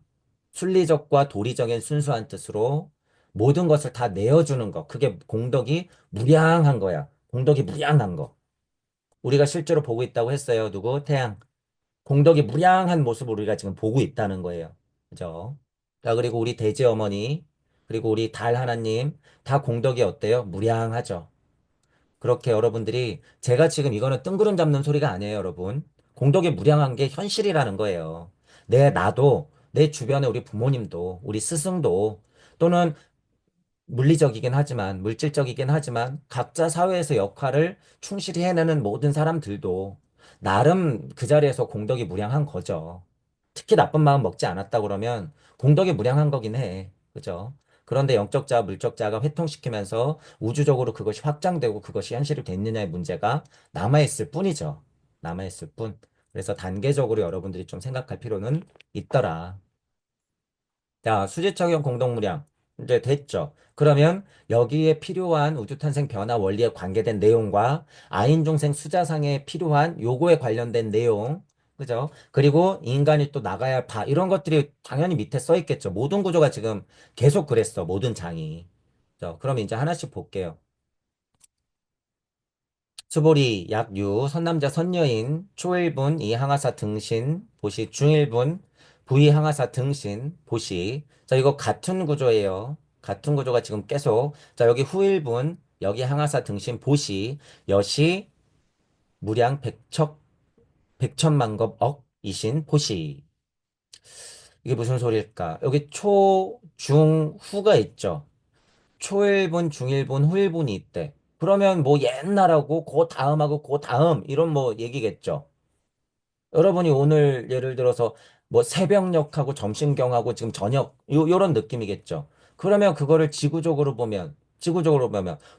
순리적과 도리적인 순수한 뜻으로 모든 것을 다 내어주는 거. 그게 공덕이 무량한 거야. 공덕이 무량한 거. 우리가 실제로 보고 있다고 했어요. 누구? 태양. 공덕이 무량한 모습을 우리가 지금 보고 있다는 거예요. 그죠? 자, 그리고 우리 돼지 어머니, 그리고 우리 달 하나님, 다 공덕이 어때요? 무량하죠. 그렇게 여러분들이, 제가 지금 이거는 뜬구름 잡는 소리가 아니에요, 여러분. 공덕이 무량한 게 현실이라는 거예요. 나도, 내 주변에 우리 부모님도, 우리 스승도, 또는 물리적이긴 하지만, 물질적이긴 하지만, 각자 사회에서 역할을 충실히 해내는 모든 사람들도 나름 그 자리에서 공덕이 무량한 거죠. 특히 나쁜 마음 먹지 않았다 그러면 공덕이 무량한 거긴 해. 그죠? 그런데 영적 자, 물적 자가 회통시키면서 우주적으로 그것이 확장되고 그것이 현실이 됐느냐의 문제가 남아있을 뿐이죠. 남아있을 뿐. 그래서 단계적으로 여러분들이 좀 생각할 필요는 있더라. 자, 수지적용 공동무량. 이제 됐죠. 그러면 여기에 필요한 우주탄생 변화 원리에 관계된 내용과 아인중생 수자상에 필요한 요거에 관련된 내용. 그죠? 그리고 인간이 또 나가야 할 바, 이런 것들이 당연히 밑에 써 있겠죠. 모든 구조가 지금 계속 그랬어. 모든 장이. 그럼 이제 하나씩 볼게요. 수보리 약유 선남자 선여인 초일분 이항하사 등신 보시 중일분 부이항하사 등신 보시 자 이거 같은 구조예요. 같은 구조가 지금 계속 자 여기 후일분 여기 항하사 등신 보시 여시 무량 백천만겁억 이신 보시 이게 무슨 소리일까? 여기 초, 중, 후가 있죠. 초일본, 중일본, 후일본이 있대. 그러면 뭐 옛날하고 그 다음하고 그 다음 이런 뭐 얘기겠죠. 여러분이 오늘 예를 들어서 뭐 새벽녘하고 점심경하고 지금 저녁 요런 느낌이겠죠. 그러면 그거를 지구적으로 보면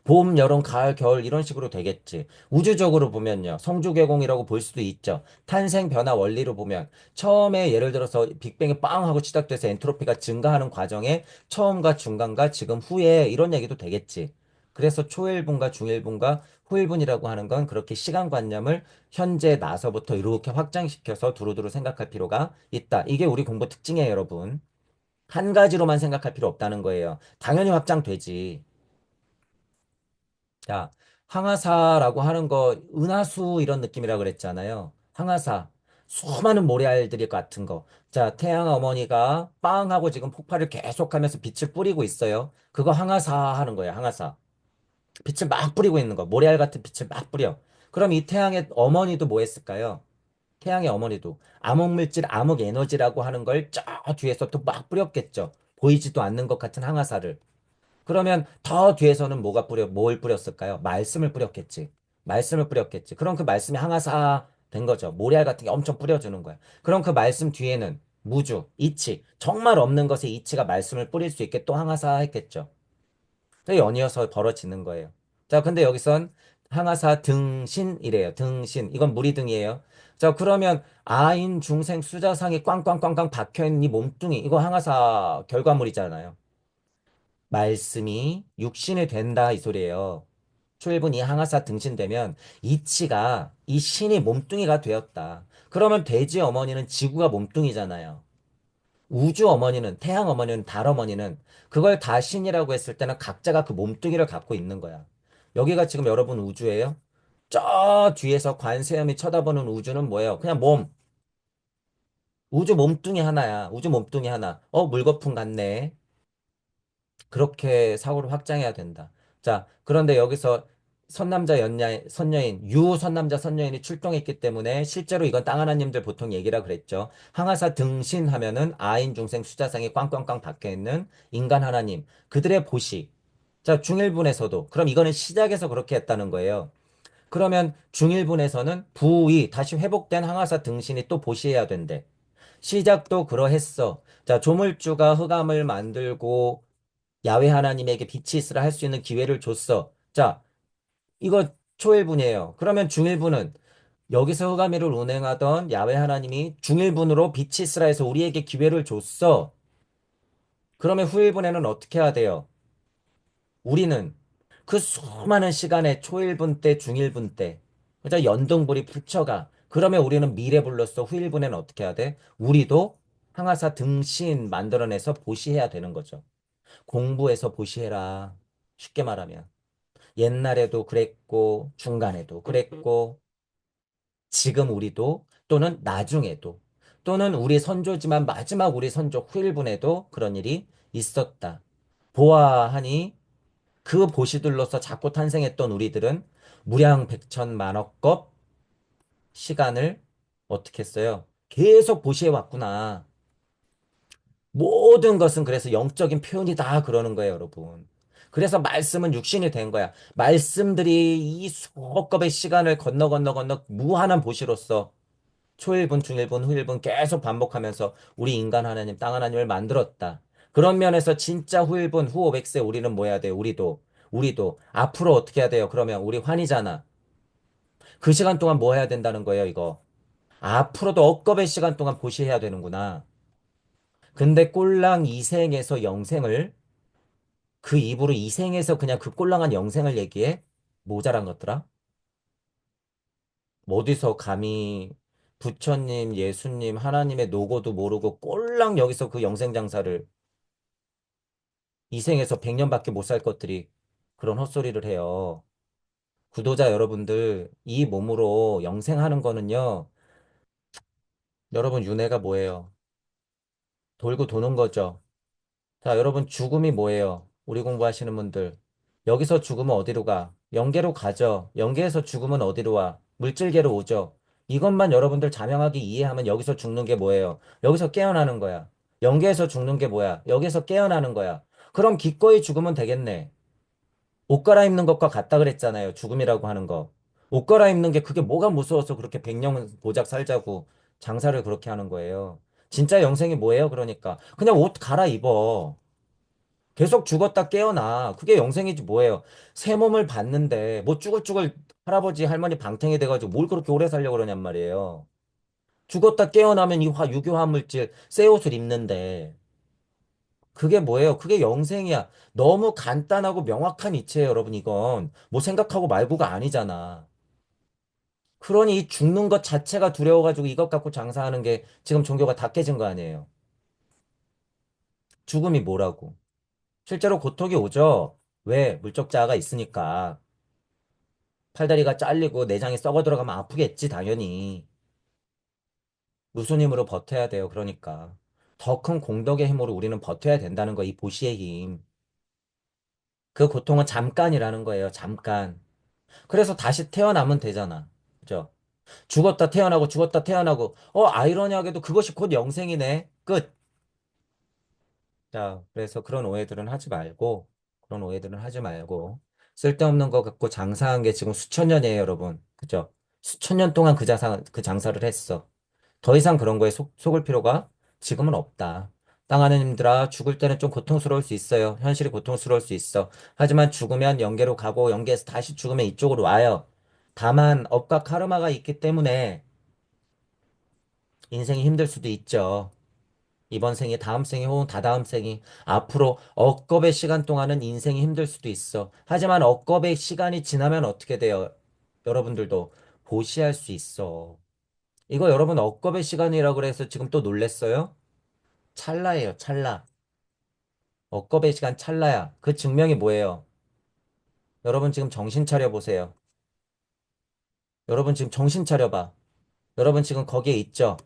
봄, 여름, 가을, 겨울 이런 식으로 되겠지. 우주적으로 보면요. 성주개공이라고 볼 수도 있죠. 탄생 변화 원리로 보면 처음에 예를 들어서 빅뱅이 빵 하고 시작돼서 엔트로피가 증가하는 과정에 처음과 중간과 지금 후에 이런 얘기도 되겠지. 그래서 초일분과 중일분과 후일분이라고 하는 건 그렇게 시간관념을 현재 나서부터 이렇게 확장시켜서 두루두루 생각할 필요가 있다. 이게 우리 공부 특징이에요, 여러분. 한 가지로만 생각할 필요 없다는 거예요. 당연히 확장되지. 자, 항아사라고 하는 거, 은하수 이런 느낌이라 그랬잖아요. 항아사. 수많은 모래알들이 같은 거. 자, 태양 어머니가 빵 하고 지금 폭발을 계속하면서 빛을 뿌리고 있어요. 그거 항아사 하는 거예요, 항아사. 빛을 막 뿌리고 있는 거. 모래알 같은 빛을 막 뿌려. 그럼 이 태양의 어머니도 뭐 했을까요? 태양의 어머니도 암흑물질, 암흑에너지라고 하는 걸 저 뒤에서 또 막 뿌렸겠죠. 보이지도 않는 것 같은 항아사를. 그러면 더 뒤에서는 뭘 뿌렸을까요? 말씀을 뿌렸겠지. 말씀을 뿌렸겠지. 그럼 그 말씀이 항아사 된 거죠. 모래알 같은 게 엄청 뿌려주는 거야. 그럼 그 말씀 뒤에는 무주, 이치, 정말 없는 것에 이치가 말씀을 뿌릴 수 있게 또 항아사 했겠죠. 연이어서 벌어지는 거예요. 자, 근데 여기선 항아사 등신이래요. 등신. 이건 무리등이에요. 자, 그러면 아인 중생 수자상이 꽝꽝꽝꽝 박혀있는 이 몸뚱이. 이거 항아사 결과물이잖아요. 말씀이 육신이 된다 이 소리예요. 초일본 이 항아사 등신되면 이치가 이 신이 몸뚱이가 되었다. 그러면 돼지 어머니는 지구가 몸뚱이잖아요. 우주 어머니는, 태양 어머니는, 달 어머니는 그걸 다 신이라고 했을 때는 각자가 그 몸뚱이를 갖고 있는 거야. 여기가 지금 여러분 우주예요? 저 뒤에서 관세음이 쳐다보는 우주는 뭐예요? 그냥 몸. 우주 몸뚱이 하나야. 우주 몸뚱이 하나. 물거품 같네. 그렇게 사고를 확장해야 된다. 자, 그런데 여기서 선녀인, 유선남자 선녀인이 출동했기 때문에 실제로 이건 땅 하나님들 보통 얘기라 그랬죠. 항아사 등신하면은 아인 중생 수자상이 꽝꽝꽝 박혀 있는 인간 하나님. 그들의 보시. 자, 중일분에서도. 그럼 이거는 시작에서 그렇게 했다는 거예요. 그러면 중일분에서는 부의, 다시 회복된 항아사 등신이 또 보시해야 된대. 시작도 그러했어. 자, 조물주가 흑암을 만들고 야훼 하나님에게 빛이 있으라 할 수 있는 기회를 줬어. 자, 이거 초일분이에요. 그러면 중일분은 여기서 흑암일을 운행하던 야훼 하나님이 중일분으로 빛이 있으라 해서 우리에게 기회를 줬어. 그러면 후일분에는 어떻게 해야 돼요? 우리는 그 수많은 시간에 초일분 때, 중일분 때, 그죠? 연등불이 붙여가. 그러면 우리는 미래불로서 후일분에는 어떻게 해야 돼? 우리도 항아사 등신 만들어내서 보시해야 되는 거죠. 공부해서 보시해라. 쉽게 말하면. 옛날에도 그랬고, 중간에도 그랬고, 지금 우리도, 또는 나중에도, 또는 우리 선조지만 마지막 우리 선조 후일분에도 그런 일이 있었다. 보아하니 그 보시들로서 자꾸 탄생했던 우리들은 무량백천만억겁 시간을 어떻게 했어요? 계속 보시해 왔구나. 모든 것은 그래서 영적인 표현이다 그러는 거예요, 여러분. 그래서 말씀은 육신이 된 거야. 말씀들이 이 수억 겁의 시간을 건너 무한한 보시로서 초일분, 중일분, 후일분 계속 반복하면서 우리 인간 하나님, 땅 하나님을 만들었다. 그런 면에서 진짜 후일분, 후오백세 우리는 뭐 해야 돼요? 우리도 앞으로 어떻게 해야 돼요? 그러면 우리 환이잖아. 그 시간 동안 뭐 해야 된다는 거예요, 이거? 앞으로도 억겁의 시간 동안 보시해야 되는구나. 근데 꼴랑 이생에서 영생을 그 입으로 이생에서 그냥 그 꼴랑한 영생을 얘기해? 모자란 것들아? 어디서 감히 부처님, 예수님, 하나님의 노고도 모르고 꼴랑 여기서 그 영생 장사를 이생에서 100년밖에 못 살 것들이 그런 헛소리를 해요. 구도자 여러분들, 이 몸으로 영생하는 거는요, 여러분 윤회가 뭐예요? 돌고 도는 거죠. 자, 여러분 죽음이 뭐예요? 우리 공부하시는 분들. 여기서 죽으면 어디로 가? 영계로 가죠. 영계에서 죽으면 어디로 와? 물질계로 오죠. 이것만 여러분들 자명하게 이해하면 여기서 죽는 게 뭐예요? 여기서 깨어나는 거야. 영계에서 죽는 게 뭐야? 여기서 깨어나는 거야. 그럼 기꺼이 죽으면 되겠네. 옷 갈아입는 것과 같다 그랬잖아요. 죽음이라고 하는 거. 옷 갈아입는 게 그게 뭐가 무서워서 그렇게 백년 고작 살자고 장사를 그렇게 하는 거예요. 진짜 영생이 뭐예요? 그러니까 그냥 옷 갈아입어. 계속 죽었다 깨어나. 그게 영생이지 뭐예요. 새 몸을 받는데 뭐 쭈글쭈글 할아버지 할머니 방탱이 돼가지고 뭘 그렇게 오래 살려고 그러냔 말이에요. 죽었다 깨어나면 이 유교화 물질 새 옷을 입는데 그게 뭐예요? 그게 영생이야. 너무 간단하고 명확한 이치예요, 여러분. 이건 뭐 생각하고 말고가 아니잖아. 그러니 이 죽는 것 자체가 두려워가지고 이것 갖고 장사하는 게 지금 종교가 다 깨진 거 아니에요. 죽음이 뭐라고? 실제로 고통이 오죠? 왜? 물적 자아가 있으니까. 팔다리가 잘리고 내장이 썩어 들어가면 아프겠지, 당연히. 무슨 힘으로 버텨야 돼요, 그러니까. 더 큰 공덕의 힘으로 우리는 버텨야 된다는 거, 이 보시의 힘. 그 고통은 잠깐이라는 거예요, 잠깐. 그래서 다시 태어나면 되잖아. 그죠? 죽었다 태어나고 죽었다 태어나고, 아이러니하게도 그것이 곧 영생이네. 끝. 자, 그래서 그런 오해들은 하지 말고, 쓸데없는 거 갖고 장사한 게 지금 수천 년이에요, 여러분. 그죠? 수천 년 동안 그 장사를 했어. 더 이상 그런 거에 속을 필요가 지금은 없다. 땅 하느님들아, 죽을 때는 좀 고통스러울 수 있어요. 현실이 고통스러울 수 있어. 하지만 죽으면 영계로 가고, 영계에서 다시 죽으면 이쪽으로 와요. 다만, 업과 카르마가 있기 때문에 인생이 힘들 수도 있죠. 이번 생이, 다음 생이, 혹은 다다음 생이, 앞으로 억겁의 시간 동안은 인생이 힘들 수도 있어. 하지만 억겁의 시간이 지나면 어떻게 돼요? 여러분들도 보시할 수 있어. 이거 여러분 억겁의 시간이라고 그래서 지금 또 놀랬어요? 찰나예요, 찰나. 억겁의 시간 찰나야. 그 증명이 뭐예요? 여러분 지금 정신 차려 보세요. 여러분 지금 정신 차려봐. 여러분 지금 거기에 있죠?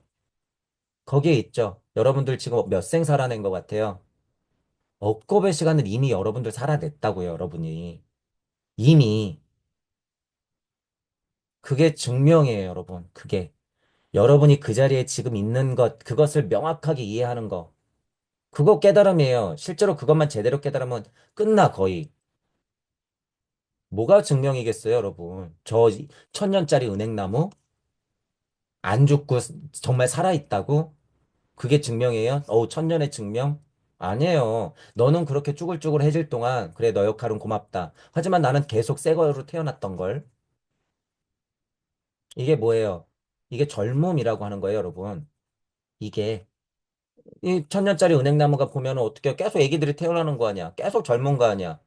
거기에 있죠? 여러분들 지금 몇 생 살아낸 것 같아요? 억겁의 시간을 이미 여러분들 살아냈다고요, 여러분이. 이미. 그게 증명이에요, 여러분. 그게. 여러분이 그 자리에 지금 있는 것, 그것을 명확하게 이해하는 거. 그거 깨달음이에요. 실제로 그것만 제대로 깨달으면 끝나, 거의. 뭐가 증명이겠어요, 여러분? 저 천년짜리 은행나무? 안 죽고 정말 살아있다고? 그게 증명이에요? 어우, 천년의 증명? 아니에요. 너는 그렇게 쭈글쭈글해질 동안, 그래, 너 역할은 고맙다. 하지만 나는 계속 새 거로 태어났던걸. 이게 뭐예요? 이게 젊음이라고 하는 거예요, 여러분. 이게. 이 천년짜리 은행나무가 보면 어떻게 계속 애기들이 태어나는 거 아니야? 계속 젊은 거 아니야?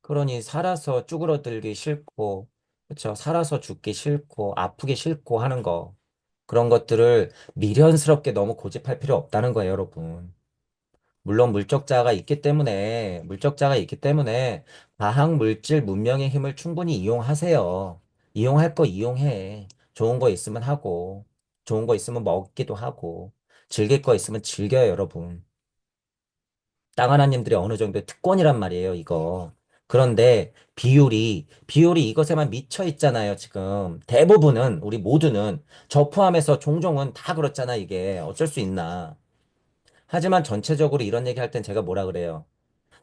그러니 살아서 쭈그러들기 싫고, 그쵸? 살아서 죽기 싫고, 아프기 싫고 하는 거. 그런 것들을 미련스럽게 너무 고집할 필요 없다는 거예요, 여러분. 물론 물적자가 있기 때문에 과학 물질 문명의 힘을 충분히 이용하세요. 이용할 거 이용해. 좋은 거 있으면 하고, 좋은 거 있으면 먹기도 하고, 즐길 거 있으면 즐겨요, 여러분. 땅 하나님들이 어느 정도의 특권이란 말이에요, 이거. 그런데 비율이 이것에만 미쳐 있잖아요, 지금. 대부분은, 우리 모두는, 저 포함해서 종종은 다 그렇잖아, 이게. 어쩔 수 있나. 하지만 전체적으로 이런 얘기 할 땐 제가 뭐라 그래요?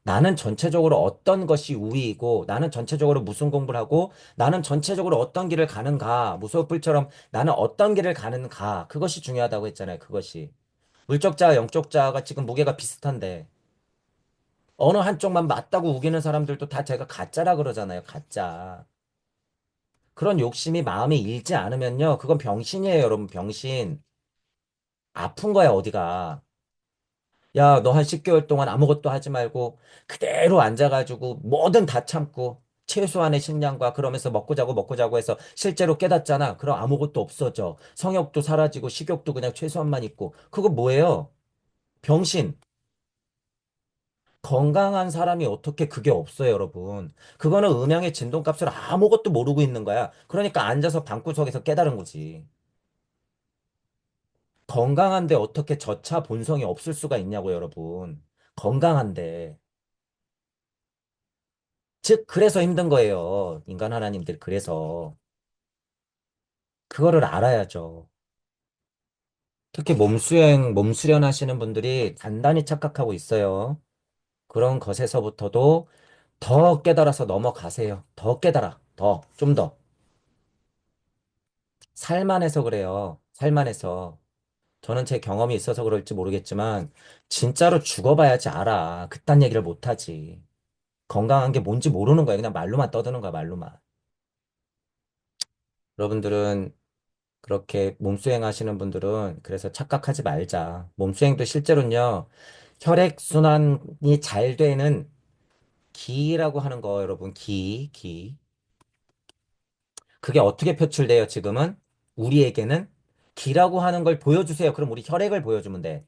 나는 전체적으로 어떤 것이 우위이고, 나는 전체적으로 무슨 공부를 하고, 나는 전체적으로 어떤 길을 가는가, 무소불처럼 나는 어떤 길을 가는가, 그것이 중요하다고 했잖아요, 그것이. 물적자와 영적자가 지금 무게가 비슷한데, 어느 한쪽만 맞다고 우기는 사람들도 다 제가 가짜라 그러잖아요, 가짜. 그런 욕심이 마음에 일지 않으면요, 그건 병신이에요, 여러분, 병신. 아픈 거야, 어디가. 야, 너 한 10개월 동안 아무것도 하지 말고 그대로 앉아가지고 뭐든 다 참고 최소한의 식량과 그러면서 먹고 자고 해서 실제로 깨닫잖아. 그럼 아무것도 없어져. 성욕도 사라지고 식욕도 그냥 최소한만 있고. 그거 뭐예요? 병신. 건강한 사람이 어떻게 그게 없어요, 여러분. 그거는 음양의 진동값을 아무것도 모르고 있는 거야. 그러니까 앉아서 방구석에서 깨달은 거지. 건강한데 어떻게 저차 본성이 없을 수가 있냐고, 여러분. 건강한데. 즉, 그래서 힘든 거예요. 인간 하나님들, 그래서. 그거를 알아야죠. 특히 몸수련 하시는 분들이 단단히 착각하고 있어요. 그런 것에서부터도 더 깨달아서 넘어가세요. 더 깨달아. 좀 더. 살만해서 그래요. 살만해서. 저는 제 경험이 있어서 그럴지 모르겠지만, 진짜로 죽어봐야지 알아. 그딴 얘기를 못하지. 건강한 게 뭔지 모르는 거야. 그냥 말로만 떠드는 거야, 말로만. 여러분들은 그렇게 몸수행 하시는 분들은 그래서 착각하지 말자. 몸수행도 실제로는요, 혈액순환이 잘 되는 기라고 하는 거, 여러분, 기. 그게 어떻게 표출돼요, 지금은? 우리에게는? 기라고 하는 걸 보여주세요. 그럼 우리 혈액을 보여주면 돼.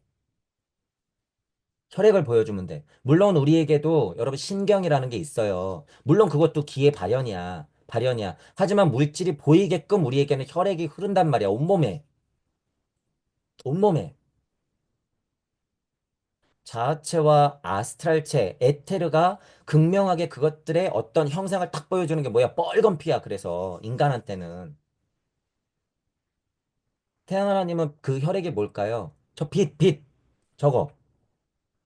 혈액을 보여주면 돼. 물론 우리에게도 여러분 신경이라는 게 있어요. 물론 그것도 기의 발현이야. 발현이야. 하지만 물질이 보이게끔 우리에게는 혈액이 흐른단 말이야. 온몸에. 온몸에. 자아체와 아스트랄체, 에테르가 극명하게 그것들의 어떤 형상을 딱 보여주는 게 뭐야? 뻘건 피야. 그래서 인간한테는. 태양 하나님은 그 혈액이 뭘까요? 저 빛. 저거.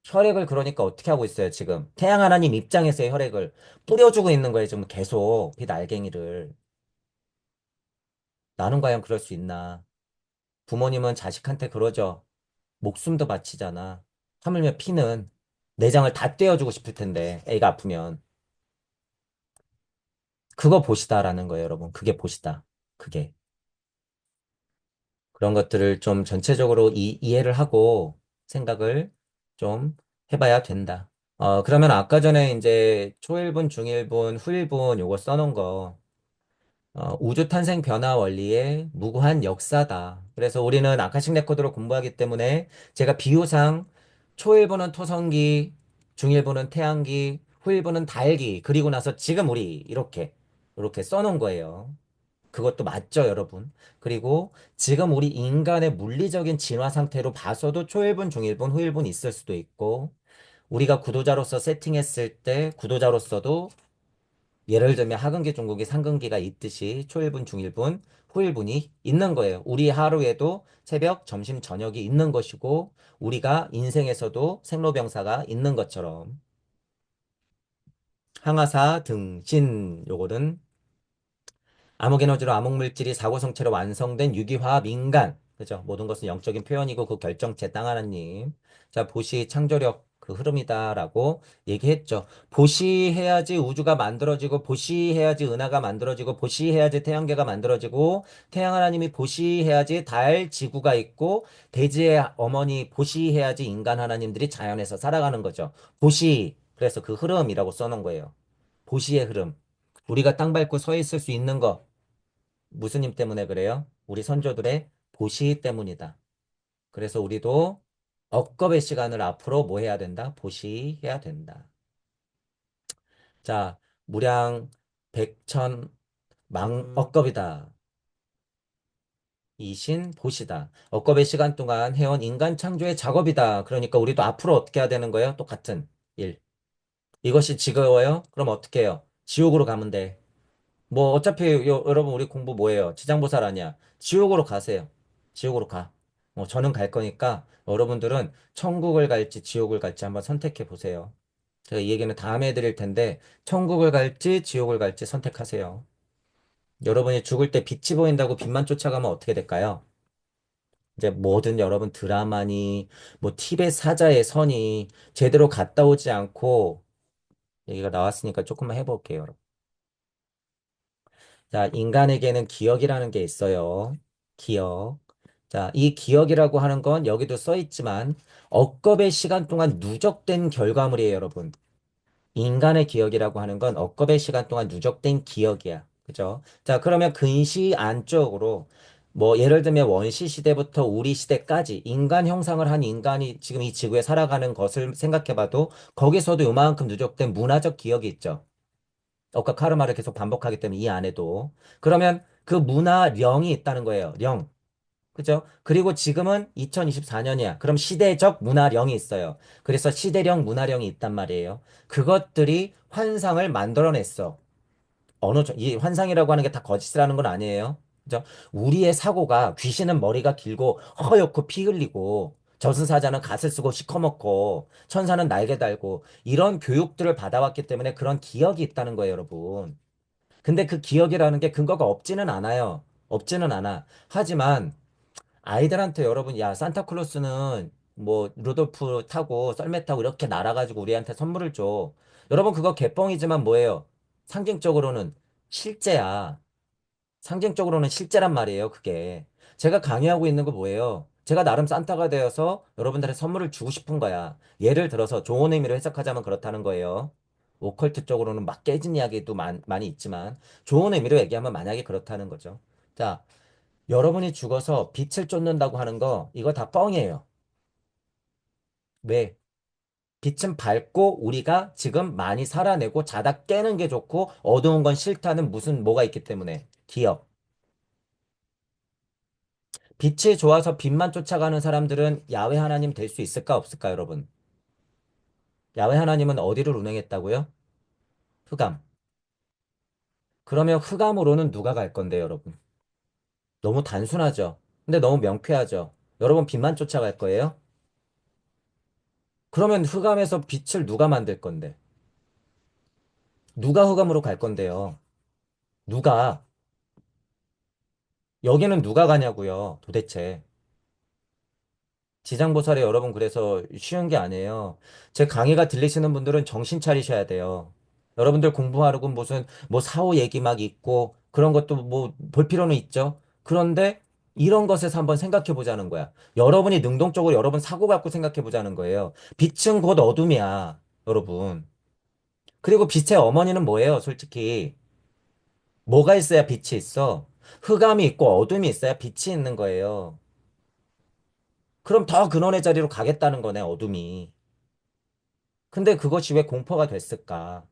혈액을 그러니까 어떻게 하고 있어요, 지금? 태양 하나님 입장에서의 혈액을 뿌려주고 있는 거예요, 지금 계속. 빛 알갱이를. 나는 과연 그럴 수 있나? 부모님은 자식한테 그러죠. 목숨도 바치잖아. 하물며 피는 내장을 다 떼어주고 싶을 텐데, 애가 아프면. 그거 보시다라는 거예요, 여러분. 그게 보시다. 그게. 그런 것들을 좀 전체적으로 이해를 하고 생각을 좀 해봐야 된다. 그러면 아까 전에 이제 초일분, 중일분, 후일분 요거 써놓은 거. 우주 탄생 변화 원리의 무고한 역사다. 그래서 우리는 아카식 레코드로 공부하기 때문에 제가 비유상 초일부는 토성기, 중일부는 태양기, 후일부는 달기, 그리고 나서 지금 우리 이렇게 써놓은 거예요. 그것도 맞죠, 여러분? 그리고 지금 우리 인간의 물리적인 진화 상태로 봐서도 초일분, 중일분, 후일분 있을 수도 있고, 우리가 구도자로서 세팅했을 때 구도자로서도 예를 들면 하근기, 중근기, 상근기가 있듯이 초일분, 중일분, 후일분이 있는 거예요. 우리 하루에도 새벽, 점심, 저녁이 있는 것이고, 우리가 인생에서도 생로병사가 있는 것처럼 항아사, 등신, 요거는 암흑에너지로 암흑물질이 사고성체로 완성된 유기화합 인간. 그죠? 모든 것은 영적인 표현이고 그 결정체 땅 하나님. 자, 보시 창조력 그 흐름이다라고 얘기했죠. 보시해야지 우주가 만들어지고 보시해야지 은하가 만들어지고 보시해야지 태양계가 만들어지고 태양 하나님이 보시해야지 달, 지구가 있고 대지의 어머니 보시해야지 인간 하나님들이 자연에서 살아가는 거죠. 보시. 그래서 그 흐름이라고 써놓은 거예요. 보시의 흐름. 우리가 땅 밟고 서 있을 수 있는 거. 무슨 님 때문에 그래요? 우리 선조들의 보시 때문이다. 그래서 우리도 억겁의 시간을 앞으로 뭐 해야 된다? 보시해야 된다. 자, 무량, 백천, 억겁이다. 이신, 보시다. 억겁의 시간 동안 해온 인간 창조의 작업이다. 그러니까 우리도 앞으로 어떻게 해야 되는 거예요? 똑같은 일. 이것이 지겨워요? 그럼 어떻게 해요? 지옥으로 가면 돼. 뭐 어차피 여러분 우리 공부 뭐예요? 지장보살 아니야. 지옥으로 가세요. 지옥으로 가. 저는 갈 거니까 여러분들은 천국을 갈지 지옥을 갈지 한번 선택해 보세요. 제가 이 얘기는 다음에 해드릴 텐데 천국을 갈지 지옥을 갈지 선택하세요. 여러분이 죽을 때 빛이 보인다고 빛만 쫓아가면 어떻게 될까요? 이제 뭐든 여러분 드라마니 뭐 티벳 사자의 선이 제대로 갔다 오지 않고 얘기가 나왔으니까 조금만 해볼게요. 자, 인간에게는 기억이라는 게 있어요. 기억. 자, 이 기억이라고 하는 건 여기도 써 있지만 억겁의 시간 동안 누적된 결과물이에요, 여러분. 인간의 기억이라고 하는 건 억겁의 시간 동안 누적된 기억이야. 그죠? 자, 그러면 근시 안쪽으로 뭐 예를 들면 원시 시대부터 우리 시대까지 인간 형상을 한 인간이 지금 이 지구에 살아가는 것을 생각해 봐도 거기서도 요만큼 누적된 문화적 기억이 있죠. 억과 카르마를 계속 반복하기 때문에 이 안에도. 그러면 그 문화령이 있다는 거예요. 령. 그죠? 그리고 지금은 2024년이야. 그럼 시대적 문화령이 있어요. 그래서 시대령, 문화령이 있단 말이에요. 그것들이 환상을 만들어냈어. 이 환상이라고 하는 게 다 거짓이라는 건 아니에요. 그죠? 우리의 사고가 귀신은 머리가 길고 허옇고 피 흘리고 저승사자는 갓을 쓰고 시커멓고 천사는 날개 달고 이런 교육들을 받아왔기 때문에 그런 기억이 있다는 거예요, 여러분. 근데 그 기억이라는 게 근거가 없지는 않아요. 없지는 않아. 하지만 아이들한테 여러분, 야, 산타클로스는 뭐 루돌프 타고 썰매 타고 이렇게 날아가지고 우리한테 선물을 줘. 여러분 그거 개뻥이지만 뭐예요? 상징적으로는 실제야. 상징적으로는 실제란 말이에요, 그게. 제가 강의하고 있는 거 뭐예요? 제가 나름 산타가 되어서 여러분들의 선물을 주고 싶은 거야. 예를 들어서 좋은 의미로 해석하자면 그렇다는 거예요. 오컬트 쪽으로는 막 깨진 이야기도 많이 있지만 좋은 의미로 얘기하면 만약에 그렇다는 거죠. 자, 여러분이 죽어서 빛을 쫓는다고 하는 거 이거 다 뻥이에요. 왜? 빛은 밝고 우리가 지금 많이 살아내고 자다 깨는 게 좋고 어두운 건 싫다는 무슨 뭐가 있기 때문에 기억. 빛이 좋아서 빛만 쫓아가는 사람들은 야훼 하나님 될 수 있을까 없을까 여러분? 야훼 하나님은 어디를 운행했다고요? 흑암. 그러면 흑암으로는 누가 갈 건데 여러분? 너무 단순하죠. 근데 너무 명쾌하죠. 여러분 빛만 쫓아갈 거예요? 그러면 흑암에서 빛을 누가 만들 건데? 누가 흑암으로 갈 건데요? 누가? 여기는 누가 가냐고요, 도대체. 지장보살이 여러분 그래서 쉬운 게 아니에요. 제 강의가 들리시는 분들은 정신 차리셔야 돼요. 여러분들 공부하려고 무슨 뭐 사후 얘기 막 있고 그런 것도 뭐 볼 필요는 있죠. 그런데 이런 것에서 한번 생각해 보자는 거야. 여러분이 능동적으로 여러분 사고 갖고 생각해 보자는 거예요. 빛은 곧 어둠이야, 여러분. 그리고 빛의 어머니는 뭐예요, 솔직히? 뭐가 있어야 빛이 있어? 흑암이 있고 어둠이 있어야 빛이 있는 거예요. 그럼 더 근원의 자리로 가겠다는 거네, 어둠이. 근데 그것이 왜 공포가 됐을까?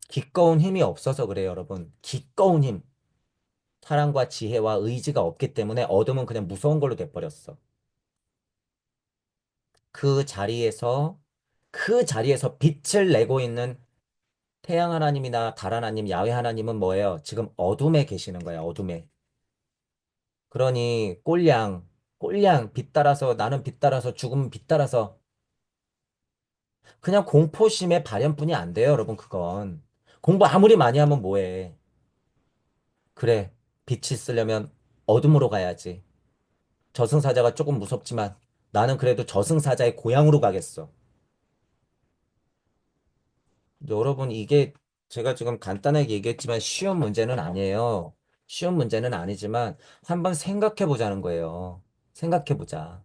기꺼운 힘이 없어서 그래요, 여러분. 기꺼운 힘. 사랑과 지혜와 의지가 없기 때문에 어둠은 그냥 무서운 걸로 돼버렸어. 그 자리에서, 그 자리에서 빛을 내고 있는 태양 하나님이나 달 하나님, 야훼 하나님은 뭐예요? 지금 어둠에 계시는 거야, 어둠에. 그러니 꼴량, 빛 따라서, 나는 빛 따라서, 죽으면 빛 따라서, 그냥 공포심의 발현뿐이 안 돼요, 여러분, 그건. 공부 아무리 많이 하면 뭐해. 그래, 빛이 있으려면 어둠으로 가야지. 저승사자가 조금 무섭지만 나는 그래도 저승사자의 고향으로 가겠어. 여러분, 이게 제가 지금 간단하게 얘기했지만 쉬운 문제는 아니에요. 쉬운 문제는 아니지만 한번 생각해 보자는 거예요. 생각해 보자.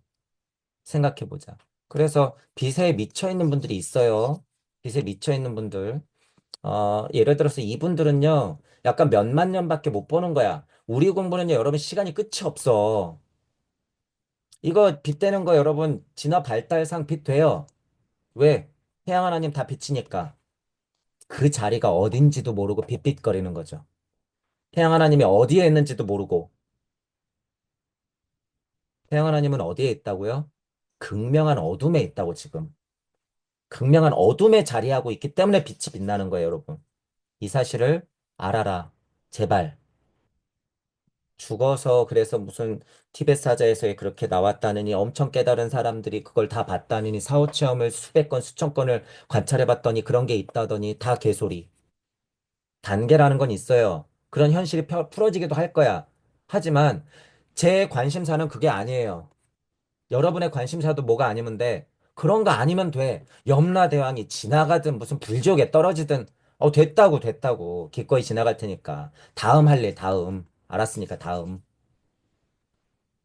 생각해 보자. 그래서 빛에 미쳐 있는 분들이 있어요. 빛에 미쳐 있는 분들. 예를 들어서 이분들은요, 약간 몇만 년밖에 못 보는 거야. 우리 공부는요, 여러분 시간이 끝이 없어. 이거 빛 되는 거 여러분 진화 발달상 빛 돼요. 왜? 태양 하나님 다 빛이니까. 그 자리가 어딘지도 모르고 빛빛거리는 거죠. 태양 하나님이 어디에 있는지도 모르고. 태양 하나님은 어디에 있다고요? 극명한 어둠에 있다고 지금. 극명한 어둠에 자리하고 있기 때문에 빛이 빛나는 거예요, 여러분. 이 사실을 알아라. 제발. 죽어서 그래서 무슨 티베트 사자에서 그렇게 나왔다느니 엄청 깨달은 사람들이 그걸 다 봤다느니 사후 체험을 수백 건, 수천 건을 관찰해 봤더니 그런 게 있다더니 다 개소리. 단계라는 건 있어요. 그런 현실이 풀어지기도 할 거야. 하지만 제 관심사는 그게 아니에요. 여러분의 관심사도 뭐가 아니면 돼. 그런 거 아니면 돼. 염라대왕이 지나가든 무슨 불지옥에 떨어지든 됐다고 됐다고. 기꺼이 지나갈 테니까. 다음 할 일, 다음. 알았으니까 다음.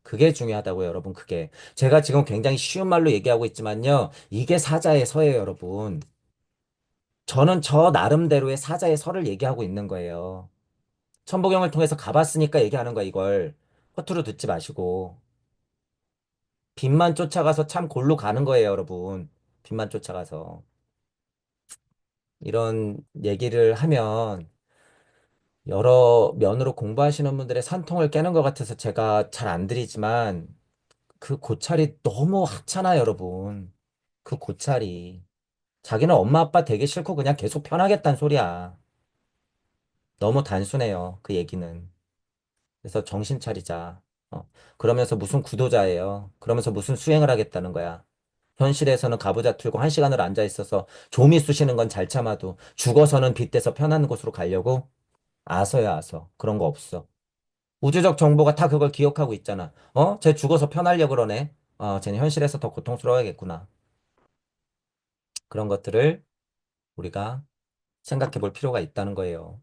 그게 중요하다고요, 여러분. 그게. 제가 지금 굉장히 쉬운 말로 얘기하고 있지만요. 이게 사자의 서예요, 여러분. 저는 저 나름대로의 사자의 서를 얘기하고 있는 거예요. 천보경을 통해서 가봤으니까 얘기하는 거야, 이걸. 허투루 듣지 마시고. 빛만 쫓아가서 참 골로 가는 거예요, 여러분. 빛만 쫓아가서. 이런 얘기를 하면 여러 면으로 공부하시는 분들의 산통을 깨는 것 같아서 제가 잘 안 드리지만 그 고찰이 너무 하찮아, 여러분. 그 고찰이. 자기는 엄마 아빠 되기 싫고 그냥 계속 편하겠다는 소리야. 너무 단순해요, 그 얘기는. 그래서 정신 차리자. 그러면서 무슨 구도자예요. 그러면서 무슨 수행을 하겠다는 거야. 현실에서는 가부좌 틀고 한 시간을 앉아 있어서 좀이 쑤시는 건 잘 참아도 죽어서는 빗대서 편한 곳으로 가려고 아서야 아서. 그런 거 없어. 우주적 정보가 다 그걸 기억하고 있잖아. 쟤 죽어서 편하려고 그러네. 쟤는 현실에서 더 고통스러워야겠구나. 그런 것들을 우리가 생각해 볼 필요가 있다는 거예요.